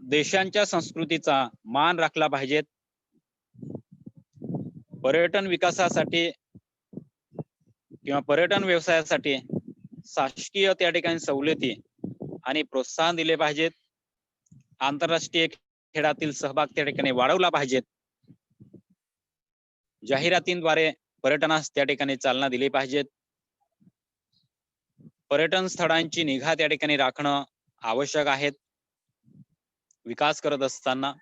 देशांच्या संस्कृतीचा मान राखला पाहिजे. पर्यटन विकासासाठी किंवा पर्यटन व्यवसायासाठी शासकीय त्या ठिकाणी सवलती आणि प्रोत्साहन दिले पाहिजेत. आंतरराष्ट्रीय खेळातील सहभाग त्या ठिकाणी वाढवला पाहिजेत. जाहिरातींद्वारे पर्यटनास त्या ठिकाणी चालना दिली पाहिजे. पर्यटन स्थळांची निगा त्या ठिकाणी राखणं आवश्यक आहे विकास करत असताना.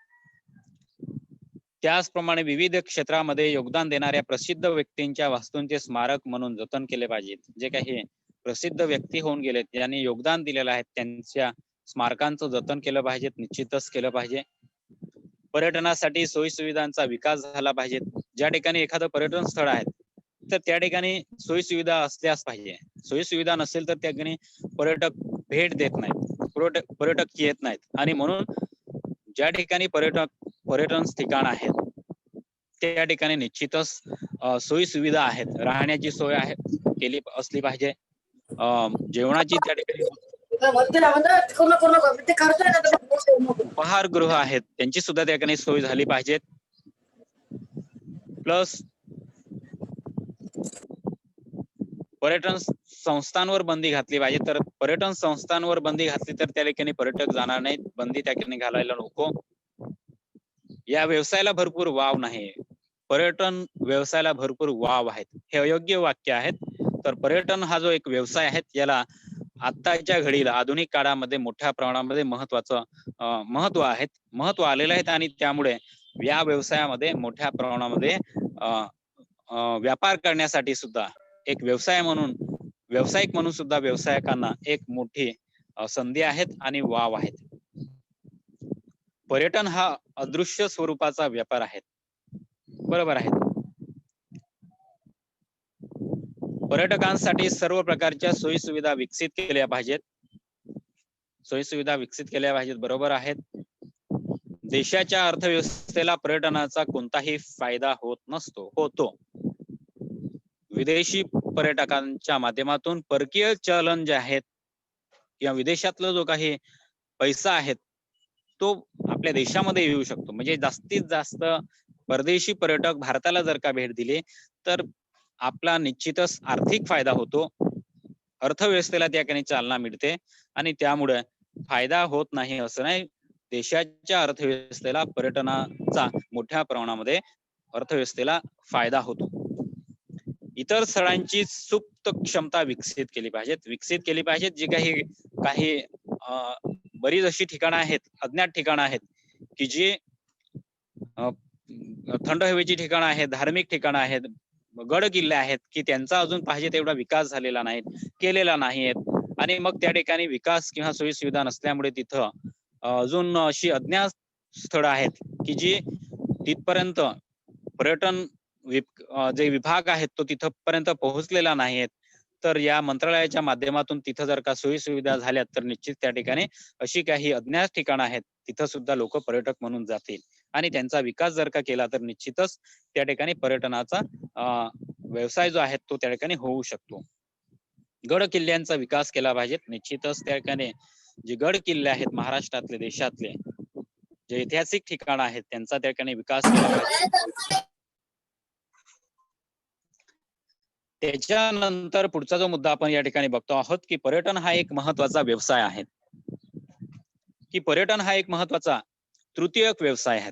त्याचप्रमाणे विविध क्षेत्रामध्ये योगदान देणाऱ्या प्रसिद्ध व्यक्तींच्या वास्तूंचे स्मारक म्हणून जतन केले पाहिजेत. जे काही प्रसिद्ध व्यक्ती होऊन गेलेत, ज्यांनी योगदान दिलेलं आहे, त्यांच्या स्मारकांचं जतन केलं पाहिजे, निश्चितच केलं पाहिजे. पर्यटनासाठी सोयी सुविधांचा विकास झाला पाहिजे. ज्या ठिकाणी एखादं पर्यटन स्थळ आहे तर त्या ठिकाणी सोयी सुविधा असल्यास पाहिजे. सोयी सुविधा नसेल तर त्या ठिकाणी पर्यटक भेट देत नाहीत, पर्यटक येत नाहीत. आणि म्हणून ज्या ठिकाणी पर्यटन ठिकाण आहेत त्या ठिकाणी निश्चितच सोयी सुविधा आहेत, राहण्याची सोय आहे केली असली पाहिजे. जेवणाची त्या ठिकाणी उपहारगृह आहेत त्यांची सुद्धा त्या ठिकाणी सोय झाली पाहिजे. प्लस पर्यटन संस्थांवर बंदी घातली पाहिजे. तर पर्यटन संस्थांवर बंदी घातली तर त्या ठिकाणी पर्यटक जाणार नाहीत. बंदी त्या ठिकाणी घालायला नको. या व्यवसायाला भरपूर वाव नाही, पर्यटन व्यवसायाला भरपूर वाव आहेत, हे अयोग्य वाक्य आहेत. तर पर्यटन हा जो एक व्यवसाय आहे याला आताच्या घडीला आधुनिक काळामध्ये मोठ्या प्रमाणामध्ये महत्व आलेलं आहे. आणि त्यामुळे या व्यवसायामध्ये मोठ्या प्रमाणामध्ये व्यापार करण्यासाठी सुद्धा एक व्यावसायिक म्हणून सुद्धा व्यावसायिकांना एक मोठी संधी आहेत आणि वाव आहेत. पर्यटन हा अदृश्य स्वरूपाचा व्यापार आहे, बरोबर आहे. पर्यटकांसाठी सर्व प्रकारच्या सोयी सुविधा विकसित केल्या पाहिजेत. बरोबर आहेत. देशाच्या अर्थव्यवस्थेला पर्यटनाचा कोणताही फायदा होतो. विदेशी पर्यटकांच्या माध्यमातून परकीय चलन जे आहेत किंवा विदेशातला जो काही पैसा आहे तो आपल्या देशामध्ये येऊ शकतो. म्हणजे जास्तीत जास्त परदेशी पर्यटक भारताला जर का भेट दिली तर आपला निश्चितच आर्थिक फायदा होतो, अर्थव्यवस्थेला त्या ठिकाणी चालना मिळते. आणि त्यामुळे फायदा होत नाही असं नाही, देशाच्या अर्थव्यवस्थेला पर्यटनाचा मोठ्या प्रमाणामध्ये अर्थव्यवस्थेला फायदा होतो. इतर स्थळांची सुप्त क्षमता विकसित केली पाहिजेत. जी काही बरीच अशी ठिकाणं आहेत, अज्ञात ठिकाणं आहेत की जी थंड हवेची ठिकाणं आहेत, धार्मिक ठिकाणं आहेत, गड किल्ले आहेत की त्यांचा अजून पाहिजे तेवढा विकास झालेला नाही, केलेला नाही. आणि मग त्या ठिकाणी विकास किंवा सोयी सुविधा नसल्यामुळे तिथं अजून अशी अज्ञात स्थळं आहेत की जी तिथपर्यंत पर्यटन जे विभाग आहेत तो तिथपर्यंत पोहोचलेला नाहीत. तर या मंत्रालयाच्या माध्यमातून तिथं जर का सोयी सुविधा झाल्या तर निश्चित त्या ठिकाणी अशी काही अज्ञात ठिकाणं आहेत तिथं सुद्धा लोक पर्यटक म्हणून जातील. आणि त्यांचा विकास जर का केला तर निश्चितच त्या ठिकाणी पर्यटनाचा व्यवसाय जो आहे तो त्या ठिकाणी होऊ शकतो. गड किल्ल्यांचा विकास केला पाहिजे. निश्चितच त्या ठिकाणी जे गड किल्ले आहेत महाराष्ट्रातले, देशातले जे ऐतिहासिक ठिकाणं आहेत त्यांचा त्या ठिकाणी विकास केला पाहिजे. त्याच्यानंतर पुढचा जो मुद्दा आपण या ठिकाणी बघतो आहोत की पर्यटन हा एक महत्वाचा व्यवसाय आहे, की पर्यटन हा एक महत्वाचा तृतीयक व्यवसाय आहे.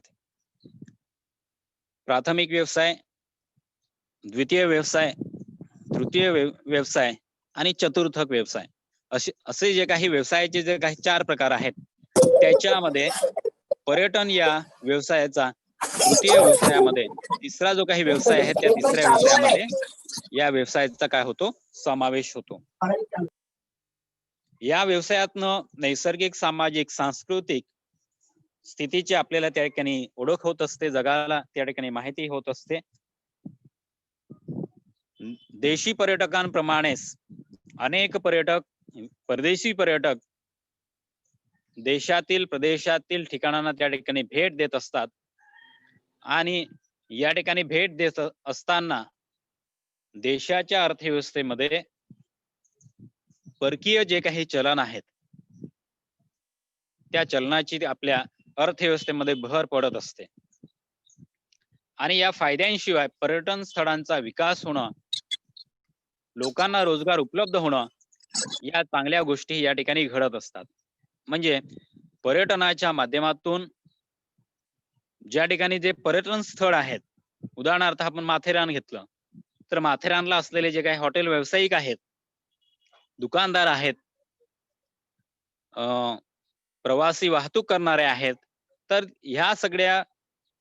प्राथमिक व्यवसाय, द्वितीय व्यवसाय, तृतीय व्यवसाय आणि चतुर्थक व्यवसाय असे जे काही व्यवसायाचे जे काही 4 प्रकार आहेत त्याच्यामध्ये पर्यटन या व्यवसायाचा तृतीय व्यवसायामध्ये तिसरा जो काही व्यवसाय आहे त्या तिसऱ्या व्यवसायामध्ये या व्यवसायाचा काय होतो, समावेश होतो. या व्यवसायातनं नैसर्गिक, सामाजिक, सांस्कृतिक स्थितीची आपल्याला त्या ठिकाणी ओळख होत असते, जगाला त्या ठिकाणी माहिती होत असते. देशी पर्यटकांप्रमाणेच अनेक परदेशी पर्यटक देशातील प्रदेशातील ठिकाणांना त्या ठिकाणी भेट देत असतात. आणि या ठिकाणी भेट देत असताना देशाच्या अर्थव्यवस्थेमध्ये परकीय जे काही चलन आहेत त्या चलनाची आपल्या अर्थव्यवस्थेमध्ये भर पडत असते. आणि या फायद्यांशिवाय पर्यटन स्थळांचा विकास होणं, लोकांना रोजगार उपलब्ध होणं या चांगल्या गोष्टी या ठिकाणी घडत असतात. म्हणजे पर्यटनाच्या माध्यमातून ज्या ठिकाणी जे पर्यटन स्थळ आहेत, उदाहरणार्थ आपण माथेरान घेतलं तर माथेरानला असलेले जे काही हॉटेल व्यावसायिक आहेत, दुकानदार आहेत, प्रवासी वाहतूक करणारे आहेत, तर ह्या सगळ्या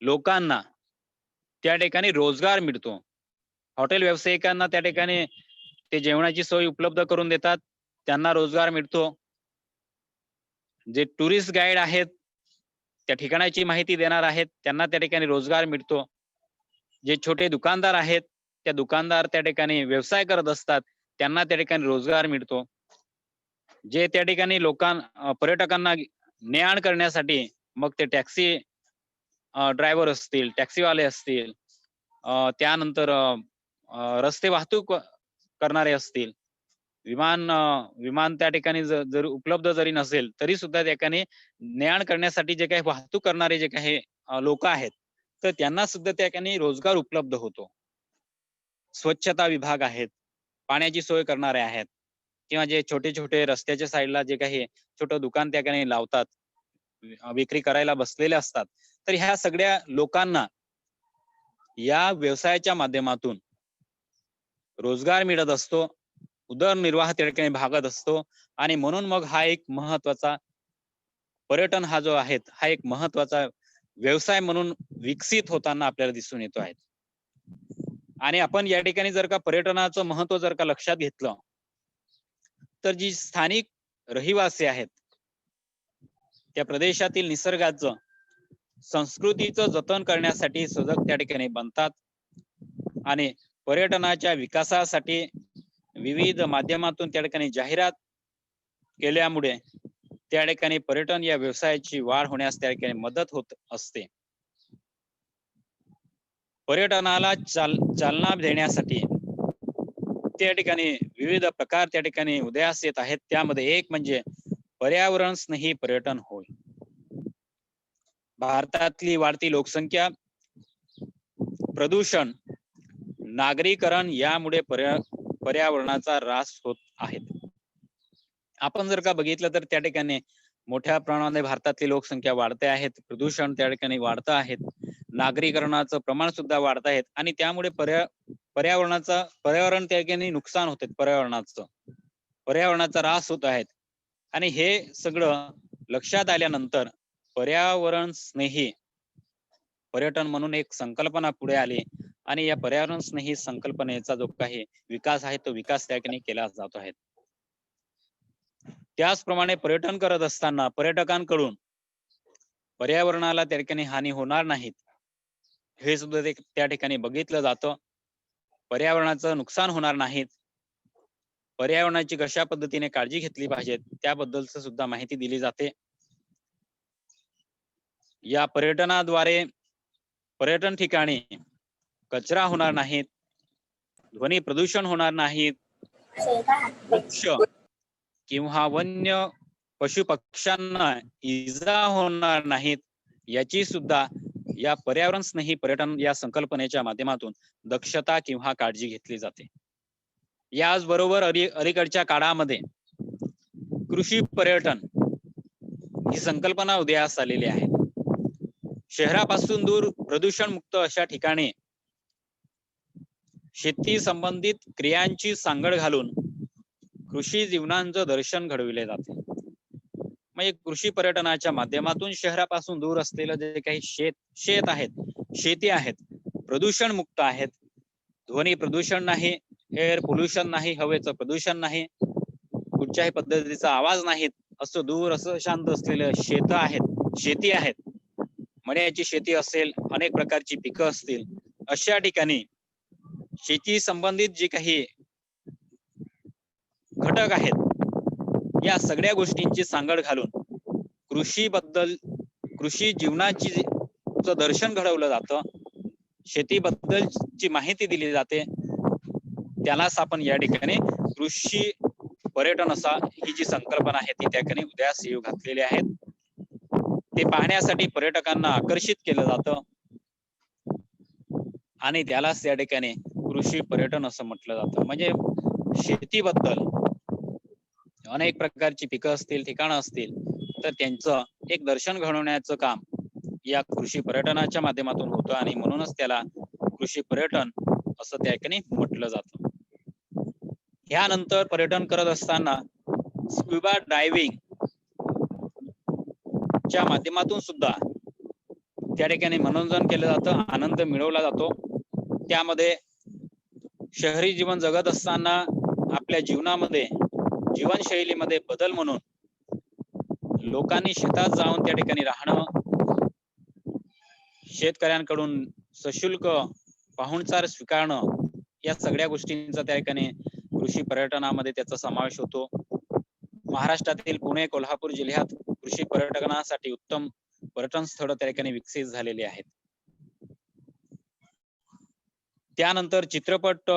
लोकांना त्या ठिकाणी रोजगार मिळतो. हॉटेल व्यावसायिकांना त्या ठिकाणी ते जेवणाची सोय उपलब्ध करून देतात, त्यांना रोजगार मिळतो. जे टुरिस्ट गाईड आहेत, त्या ठिकाणाची माहिती देणार आहेत, त्यांना त्या ठिकाणी रोजगार मिळतो. जे छोटे दुकानदार आहेत, त्या दुकानदार त्या ठिकाणी व्यवसाय करत असतात, त्यांना त्या ठिकाणी रोजगार मिळतो. जे त्या ठिकाणी पर्यटकांना ने-आण करण्यासाठी मग ते टॅक्सी ड्रायव्हर असतील, टॅक्सीवाले असतील, त्यानंतर रस्ते वाहतूक करणारे असतील, विमान त्या ठिकाणी जर उपलब्ध जरी नसेल तरी सुद्धा त्या ठिकाणी ने-आण करण्यासाठी जे काही वाहतूक करणारे जे काही लोक आहेत, तर त्यांना सुद्धा त्या ठिकाणी रोजगार उपलब्ध होतो. स्वच्छता विभाग आहेत, पाण्याची सोय करणारे आहेत, किंवा जे छोटे छोटे रस्त्याच्या साईडला जे काही छोटं दुकान त्या ठिकाणी लावतात, विक्री करायला बसलेले असतात, तर ह्या सगळ्या लोकांना या व्यवसायाच्या माध्यमातून रोजगार मिळत असतो, उदरनिर्वाह त्या ठिकाणी भागत असतो. आणि म्हणून मग हा एक महत्वाचा पर्यटन हा जो आहे, हा एक महत्वाचा व्यवसाय म्हणून विकसित होताना आपल्याला दिसून येतो आहे. आणि आपण या ठिकाणी जर का पर्यटनाचं महत्व जर का लक्षात घेतलं, तर जी स्थानिक रहिवासी आहेत, त्या प्रदेशातील निसर्गाचं, संस्कृतीचं जतन करण्यासाठी सजग त्या ठिकाणी बनतात. आणि पर्यटनाच्या विकासासाठी विविध माध्यमातून त्या ठिकाणी जाहिरात केल्यामुळे त्या ठिकाणी पर्यटन या व्यवसायाची वाढ होण्यास त्या ठिकाणी मदत होत असते. पर्यटनाला चालना देण्यासाठी त्या ठिकाणी विविध प्रकार त्या ठिकाणी उदयास येत आहेत. त्यामध्ये एक म्हणजे पर्यावरण स्नेही पर्यटन होय. भारतातली वाढती लोकसंख्या, प्रदूषण, नागरीकरण यामुळे पर्यावरणाचा ऱ्हास होत आहे. आपण जर का बघितलं तर त्या ठिकाणी मोठ्या प्रमाणात भारतातली लोकसंख्या वाढते आहेत, प्रदूषण त्या ठिकाणी वाढतं आहेत, नागरीकरणाचं प्रमाण सुद्धा वाढत आहेत, आणि त्यामुळे पर्यावरण त्या ठिकाणी नुकसान होते, पर्यावरणाचा ऱ्हास होत आहेत. आणि हे सगळं लक्षात आल्यानंतर पर्यावरण स्नेही पर्यटन म्हणून एक संकल्पना पुढे आली, आणि या पर्यावरण स्नेही संकल्पनेचा जो काही विकास आहे, तो विकास त्या ठिकाणी केला जातो आहे. त्याचप्रमाणे पर्यटन करत असताना पर्यटकांकडून पर्यावरणाला त्या ठिकाणी हानी होणार नाहीत हे सुद्धा त्या ठिकाणी बघितलं जातं. पर्यावरणाचं नुकसान होणार नाहीत, पर्यावरणाची कशा पद्धतीने काळजी घेतली पाहिजे त्याबद्दलच सुद्धा माहिती दिली जाते. या पर्यटनाद्वारे पर्यटन ठिकाणी कचरा होणार नाहीत, ध्वनी प्रदूषण होणार नाहीत, वृक्ष किंवा वन्य पशु पक्ष्यांना इजा होणार नाहीत, याची सुद्धा या पर्यावरण स्नेही पर्यटन या संकल्पनेच्या माध्यमातून दक्षता किंवा काळजी घेतली जाते. याचबरोबर अलीकडच्या काळामध्ये कृषी पर्यटन ही संकल्पना उदयास आलेली आहे. शहरापासून दूर प्रदूषण मुक्त अशा ठिकाणी शेती संबंधित क्रियांची सांगड घालून कृषी जीवनांचं दर्शन घडविले जाते. म्हणजे कृषी पर्यटनाच्या माध्यमातून शहरापासून दूर असलेलं जे काही शेत आहेत, शेती आहेत, प्रदूषण मुक्त आहेत, ध्वनी प्रदूषण नाही, एअर पोल्युशन नाही, हवेचं प्रदूषण नाही, कुठच्याही पद्धतीचा आवाज नाहीत, असं दूर असं शांत असलेलं शेती आहेत, मण्याची शेती असेल, अनेक प्रकारची पिकं असतील, अशा ठिकाणी शेती संबंधित जे काही घटक आहेत, या सगळ्या गोष्टींची सांगड घालून कृषी जीवनाची दर्शन घडवलं जातं, शेतीबद्दलची माहिती दिली जाते. त्यालाच आपण या ठिकाणी कृषी पर्यटन असा ही जी संकल्पना आहे ती त्या ठिकाणी उदयास येऊ घातलेली आहे. ते पाहण्यासाठी पर्यटकांना आकर्षित केलं जातं, आणि त्यालाच त्या ठिकाणी कृषी पर्यटन असं म्हटलं जातं. म्हणजे शेतीबद्दल अनेक प्रकारची पिकं असतील, ठिकाणं असतील, तर त्यांचं एक दर्शन घडवण्याचं काम या कृषी पर्यटनाच्या माध्यमातून होतं, आणि म्हणूनच त्याला कृषी पर्यटन असं त्या ठिकाणी म्हटलं जातं. यानंतर पर्यटन करत असताना स्क्युबा डायव्हिंग च्या माध्यमातून सुद्धा त्या ठिकाणी मनोरंजन केलं जातं, आनंद मिळवला जातो. त्यामध्ये शहरी जीवन जगत असताना आपल्या जीवनामध्ये जीवनशैलीमध्ये बदल म्हणून लोकांनी शेतात जाऊन त्या ठिकाणी राहणं, शेतकऱ्यांकडून सशुल्क पाहुणचार स्वीकारणं, या सगळ्या गोष्टींचा त्या ठिकाणी कृषी पर्यटनामध्ये त्याचा समावेश होतो. महाराष्ट्रातील पुणे कोल्हापूर जिल्ह्यात कृषी पर्यटनासाठी उत्तम पर्यटन स्थळ त्या ठिकाणी विकसित झालेली आहेत. त्यानंतर चित्रपट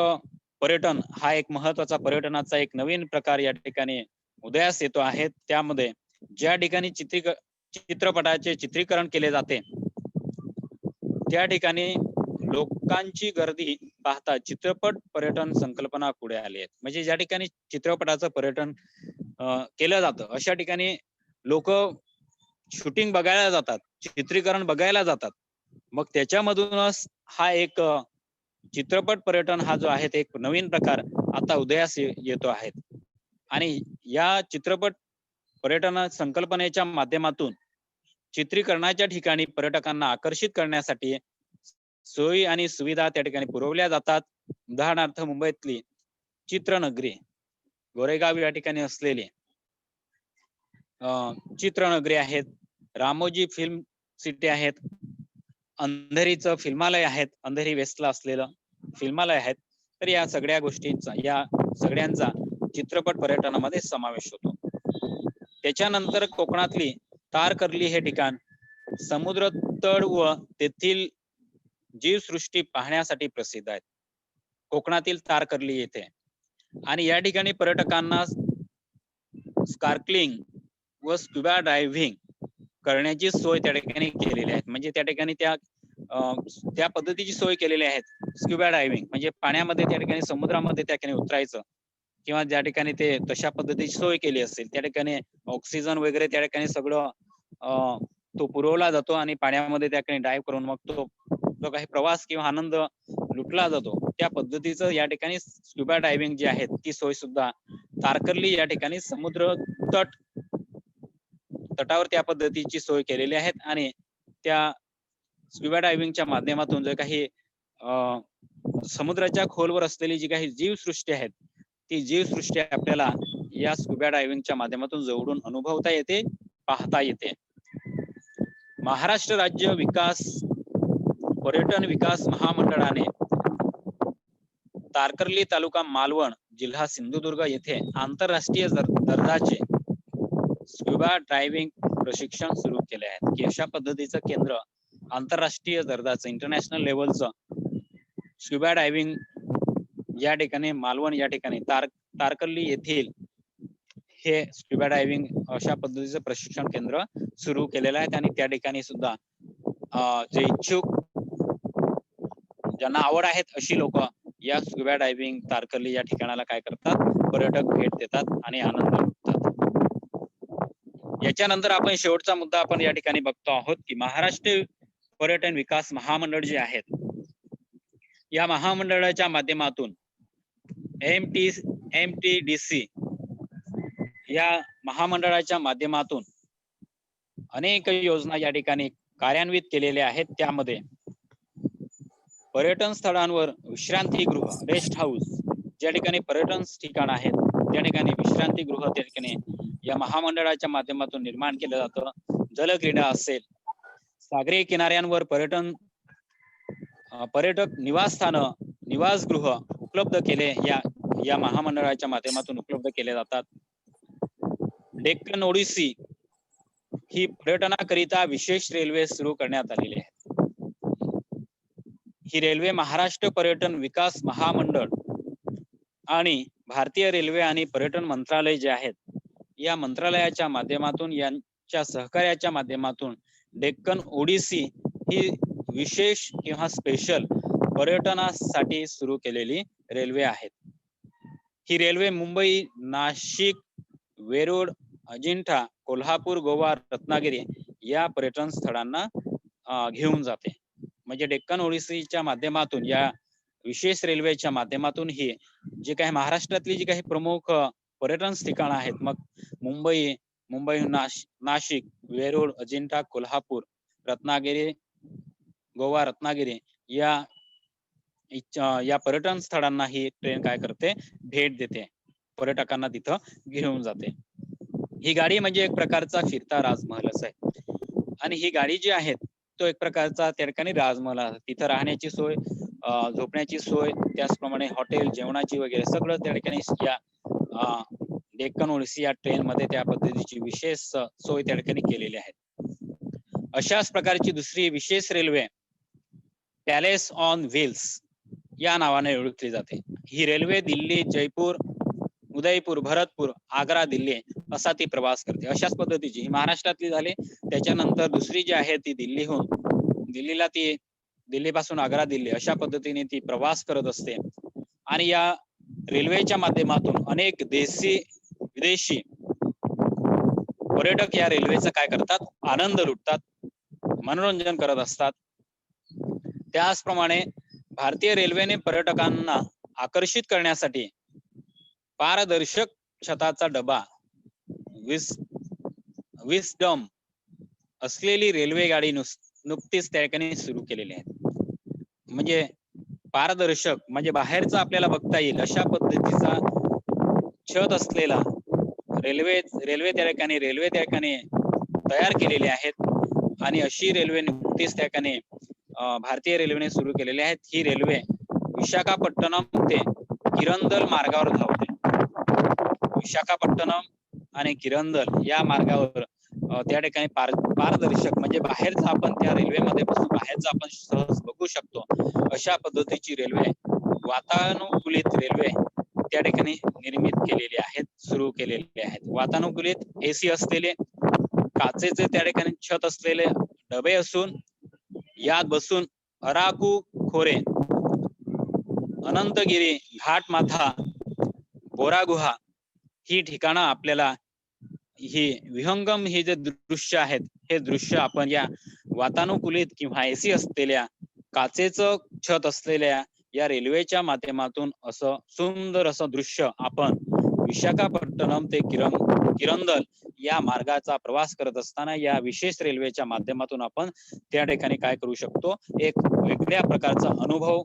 पर्यटन हा एक महत्वाचा पर्यटनाचा एक नवीन प्रकार या ठिकाणी उदयास येतो आहे. त्यामध्ये ज्या ठिकाणी चित्रपटाचे चित्रीकरण केले जाते त्या ठिकाणी लोकांची गर्दी पाहता चित्रपट पर्यटन संकल्पना पुढे आली आहे. म्हणजे ज्या ठिकाणी चित्रपटाचं पर्यटन केलं जातं अशा ठिकाणी लोक शूटिंग बघायला जातात, चित्रीकरण बघायला जातात. मग त्याच्यामधूनच हा एक चित्रपट पर्यटन हा जो आहे ते एक नवीन प्रकार आता उदयास येतो आहे. आणि या चित्रपट पर्यटन संकल्पनेच्या माध्यमातून चित्रीकरणाच्या ठिकाणी पर्यटकांना आकर्षित करण्यासाठी सोयी आणि सुविधा त्या ठिकाणी पुरवल्या जातात. उदाहरणार्थ मुंबईतली चित्रनगरी गोरेगाव या ठिकाणी असलेली चित्रनगरी आहेत, रामोजी फिल्म सिटी आहेत, अंधेरीचं फिल्मालय आहेत, अंधेरी वेस्टला असलेलं फिल्मालय आहेत. तर या सगळ्या गोष्टींचा या सगळ्यांचा चित्रपट पर्यटनामध्ये समावेश होतो. त्याच्यानंतर कोकणातली तारकर्ली हे ठिकाण समुद्र तळ व तेथील जीवसृष्टी पाहण्यासाठी प्रसिद्ध आहेत. कोकणातील तारकर्ली येथे आणि या ठिकाणी पर्यटकांना स्कार्कलिंग व स्क्युबा डायव्हिंग करण्याची सोय त्या ठिकाणी केलेली आहे. म्हणजे त्या ठिकाणी त्या पद्धतीची सोय केलेली आहे. स्क्युबा डायव्हिंग म्हणजे पाण्यामध्ये त्या ठिकाणी समुद्रामध्ये त्या ठिकाणी उतरायचं किंवा ज्या ठिकाणी ते तशा पद्धतीची सोय केली असेल त्या ठिकाणी ऑक्सिजन वगैरे त्या ठिकाणी सगळं तो पुरवला जातो आणि पाण्यामध्ये त्या ठिकाणी डायव्ह करून मग तो काही प्रवास किंवा आनंद लुटला जातो. त्या पद्धतीचं या ठिकाणी स्क्युबा डायव्हिंग जी आहे ती सोय सुद्धा तारकर्ली या ठिकाणी समुद्र तटावर त्या पद्धतीची सोय केलेली आहे. आणि त्या स्क्युबा डायव्हिंगच्या माध्यमातून जे काही समुद्राच्या खोलवर असलेली जी काही जीवसृष्टी आहेत ती जीवसृष्टी आपल्याला या स्क्युबा डायव्हिंगच्या माध्यमातून जवळून अनुभवता येते, पाहता येते. महाराष्ट्र राज्य पर्यटन विकास महामंडळाने तारकर्ली तालुका मालवण जिल्हा सिंधुदुर्ग येथे आंतरराष्ट्रीय दर्जाचे स्क्युबा डायव्हिंग प्रशिक्षण सुरू केले आहे. की अशा पद्धतीचं केंद्र आंतरराष्ट्रीय दर्जाचं इंटरनॅशनल लेवलचं स्क्युबा डायव्हिंग या ठिकाणी मालवण या ठिकाणी तारकर्ली येथील हे स्क्युबा डायव्हिंग अशा पद्धतीचं प्रशिक्षण केंद्र सुरू केलेलं आहे. आणि त्या ठिकाणी सुद्धा जे इच्छुक ज्यांना आवड आहेत अशी लोक या स्क्युबा डायव्हिंग तारकर्ली या ठिकाणाला काय करतात, पर्यटक भेट देतात आणि आनंद लुटतात. याच्यानंतर आपण शेवटचा मुद्दा आपण या ठिकाणी बघतो आहोत की महाराष्ट्र पर्यटन विकास महामंडळ जे आहेत या महामंडळाच्या माध्यमातून MTDC या महामंडळाच्या माध्यमातून अनेक योजना या ठिकाणी कार्यान्वित केलेल्या आहेत. त्यामध्ये पर्यटन स्थळांवर विश्रांतीगृह रेस्ट हाऊस ज्या ठिकाणी पर्यटन ठिकाण आहेत त्या ठिकाणी विश्रांतीगृह त्या ठिकाणी या महामंडळाच्या माध्यमातून निर्माण केलं जातं. जलक्रीडा असेल, सागरी किनाऱ्यांवर पर्यटक निवासस्थानं निवासगृह उपलब्ध केले या महामंडळाच्या माध्यमातून उपलब्ध केले जातात. डेक्कन ओडिसी ही पर्यटनाकरिता विशेष रेल्वे सुरू करण्यात आलेली आहे. ही रेल्वे महाराष्ट्र पर्यटन विकास महामंडळ आणि भारतीय रेल्वे आणि पर्यटन मंत्रालय जे आहेत या मंत्रालयाच्या माध्यमातून यांच्या सहकार्याच्या माध्यमातून डेक्कन ओडिसी ही विशेष किंवा स्पेशल पर्यटनासाठी सुरू केलेली रेल्वे आहे. ही रेल्वे मुंबई, नाशिक, वेरूळ, अजिंठा, कोल्हापूर, गोवा, रत्नागिरी या पर्यटन स्थळांना घेऊन जाते. म्हणजे डेक्कन ओडिसीच्या माध्यमातून या विशेष रेल्वेच्या माध्यमातून ही जे काही महाराष्ट्रातली जी काही प्रमुख पर्यटन ठिकाणं आहेत, मग मुंबईहून नाशिक, वेरूळ, अजिंठा, कोल्हापूर, रत्नागिरी, गोवा, रत्नागिरी या पर्यटन स्थळांना ही ट्रेन काय करते, भेट देते, पर्यटकांना तिथं घेऊन जाते. ही गाडी म्हणजे एक प्रकारचा फिरता राजमहलच आहे. आणि ही गाडी जी आहे तो एक प्रकारचा त्या ठिकाणी राजमहल आहे. तिथं राहण्याची सोय, झोपण्याची सोय, त्याचप्रमाणे हॉटेल, जेवणाची वगैरे सगळं त्या ठिकाणी या डेक्कन ओडिसी या ट्रेन मध्ये त्या पद्धतीची विशेष सोय त्या ठिकाणी केलेली आहे. अशाच प्रकारची दुसरी विशेष रेल्वे पॅलेस ऑन व्हील्स या नावाने ओळखली जाते. ही रेल्वे दिल्ली, जयपूर, उदयपूर, भरतपूर, आग्रा, दिल्ली असा ती प्रवास करते. अशाच पद्धतीची ही महाराष्ट्रातली झाली. त्याच्यानंतर दुसरी जी आहे ती दिल्लीपासून आग्रा, दिल्ली अशा पद्धतीने ती प्रवास करत असते. आणि या रेल्वेच्या माध्यमातून अनेक देशी विदेशी पर्यटक या रेल्वेचा काय करतात, आनंद लुटतात, मनोरंजन करत असतात. त्याचप्रमाणे भारतीय रेल्वेने पर्यटकांना आकर्षित करण्यासाठी पारदर्शक छताचा डबा विस्डम असलेली रेल्वे गाडी नुकतीच त्या ठिकाणी सुरू केलेली आहे. म्हणजे पारदर्शक म्हणजे बाहेरचा आपल्याला बघता येईल अशा पद्धतीचा छत असलेला रेल्वे त्या ठिकाणी तयार केलेले आहेत. आणि अशी रेल्वे नुकतीच त्या ठिकाणी भारतीय रेल्वेने सुरू केलेली आहेत. ही रेल्वे विशाखापट्टणम ते किरंदल मार्गावर धावते. विशाखापट्टणम आणि किरंदल या मार्गावर त्या ठिकाणी पारदर्शक म्हणजे बाहेरचा आपण त्या रेल्वेमध्ये बसून बाहेरचा आपण सहज बघू शकतो अशा पद्धतीची रेल्वे, वातानुकूलित रेल्वे त्या ठिकाणी निर्मित केलेली आहेत, सुरू केलेले आहेत. वातानुकूलित एसी असलेले काचेचे त्या ठिकाणी छत असलेले डबे असून यात बसून अराकू खोरे, अनंतगिरी, घाटमाथा, बोरा गुहा ही ठिकाणं आपल्याला ही विहंगम हे जे दृश्य आहेत हे दृश्य आपण या वातानुकूलित किंवा एसी असलेल्या काचेचं छत असलेल्या या रेल्वेच्या माध्यमातून असं सुंदर असं दृश्य आपण विशाखापट्टणम ते किरंदल या मार्गाचा प्रवास करत असताना या विशेष रेल्वेच्या माध्यमातून आपण त्या ठिकाणी काय करू शकतो, एक वेगळ्या प्रकारचा अनुभव,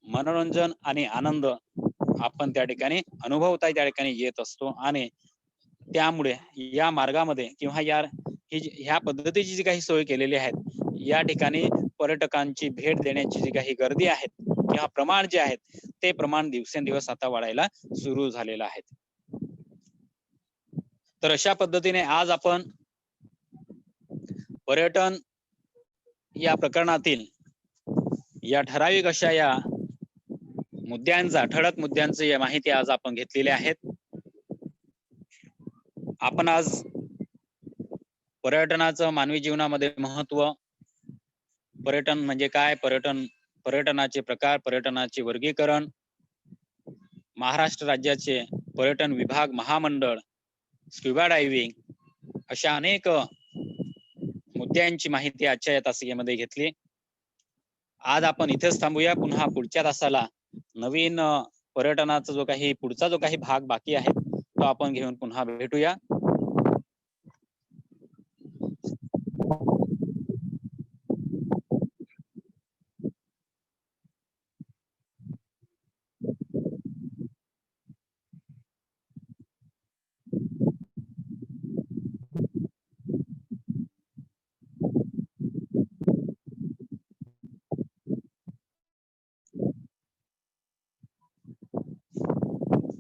मनोरंजन आणि आनंद आपण त्या ठिकाणी अनुभवता त्या ठिकाणी येत असतो. आणि त्यामुळे या मार्गामध्ये किंवा ह्या पद्धतीची जी काही सोय केलेली आहे या ठिकाणी पर्यटकांची भेट देण्याची जी काही गर्दी आहे किंवा प्रमाण जे आहेत ते प्रमाण दिवसेंदिवस आता वाढायला सुरू झालेलं आहे. तर अशा पद्धतीने आज आपण पर्यटन या प्रकरणातील या ठराविक अशा या ठळक मुद्द्यांची माहिती आज आपण घेतलेली आहेत. आपण आज पर्यटनाचं मानवी जीवनामध्ये महत्व, पर्यटन म्हणजे काय, पर्यटनाचे प्रकार, पर्यटनाचे वर्गीकरण, महाराष्ट्र राज्याचे पर्यटन विभाग महामंडळ, स्क्युबा डायव्हिंग अशा अनेक मुद्द्यांची माहिती आजच्या या तासिकेमध्ये घेतली. आज आपण इथेच थांबूया. पुन्हा पुढच्या तासाला नवीन पर्यटनाचा पुढचा जो काही भाग बाकी आहे तो आपण घेऊन पुन्हा भेटूया.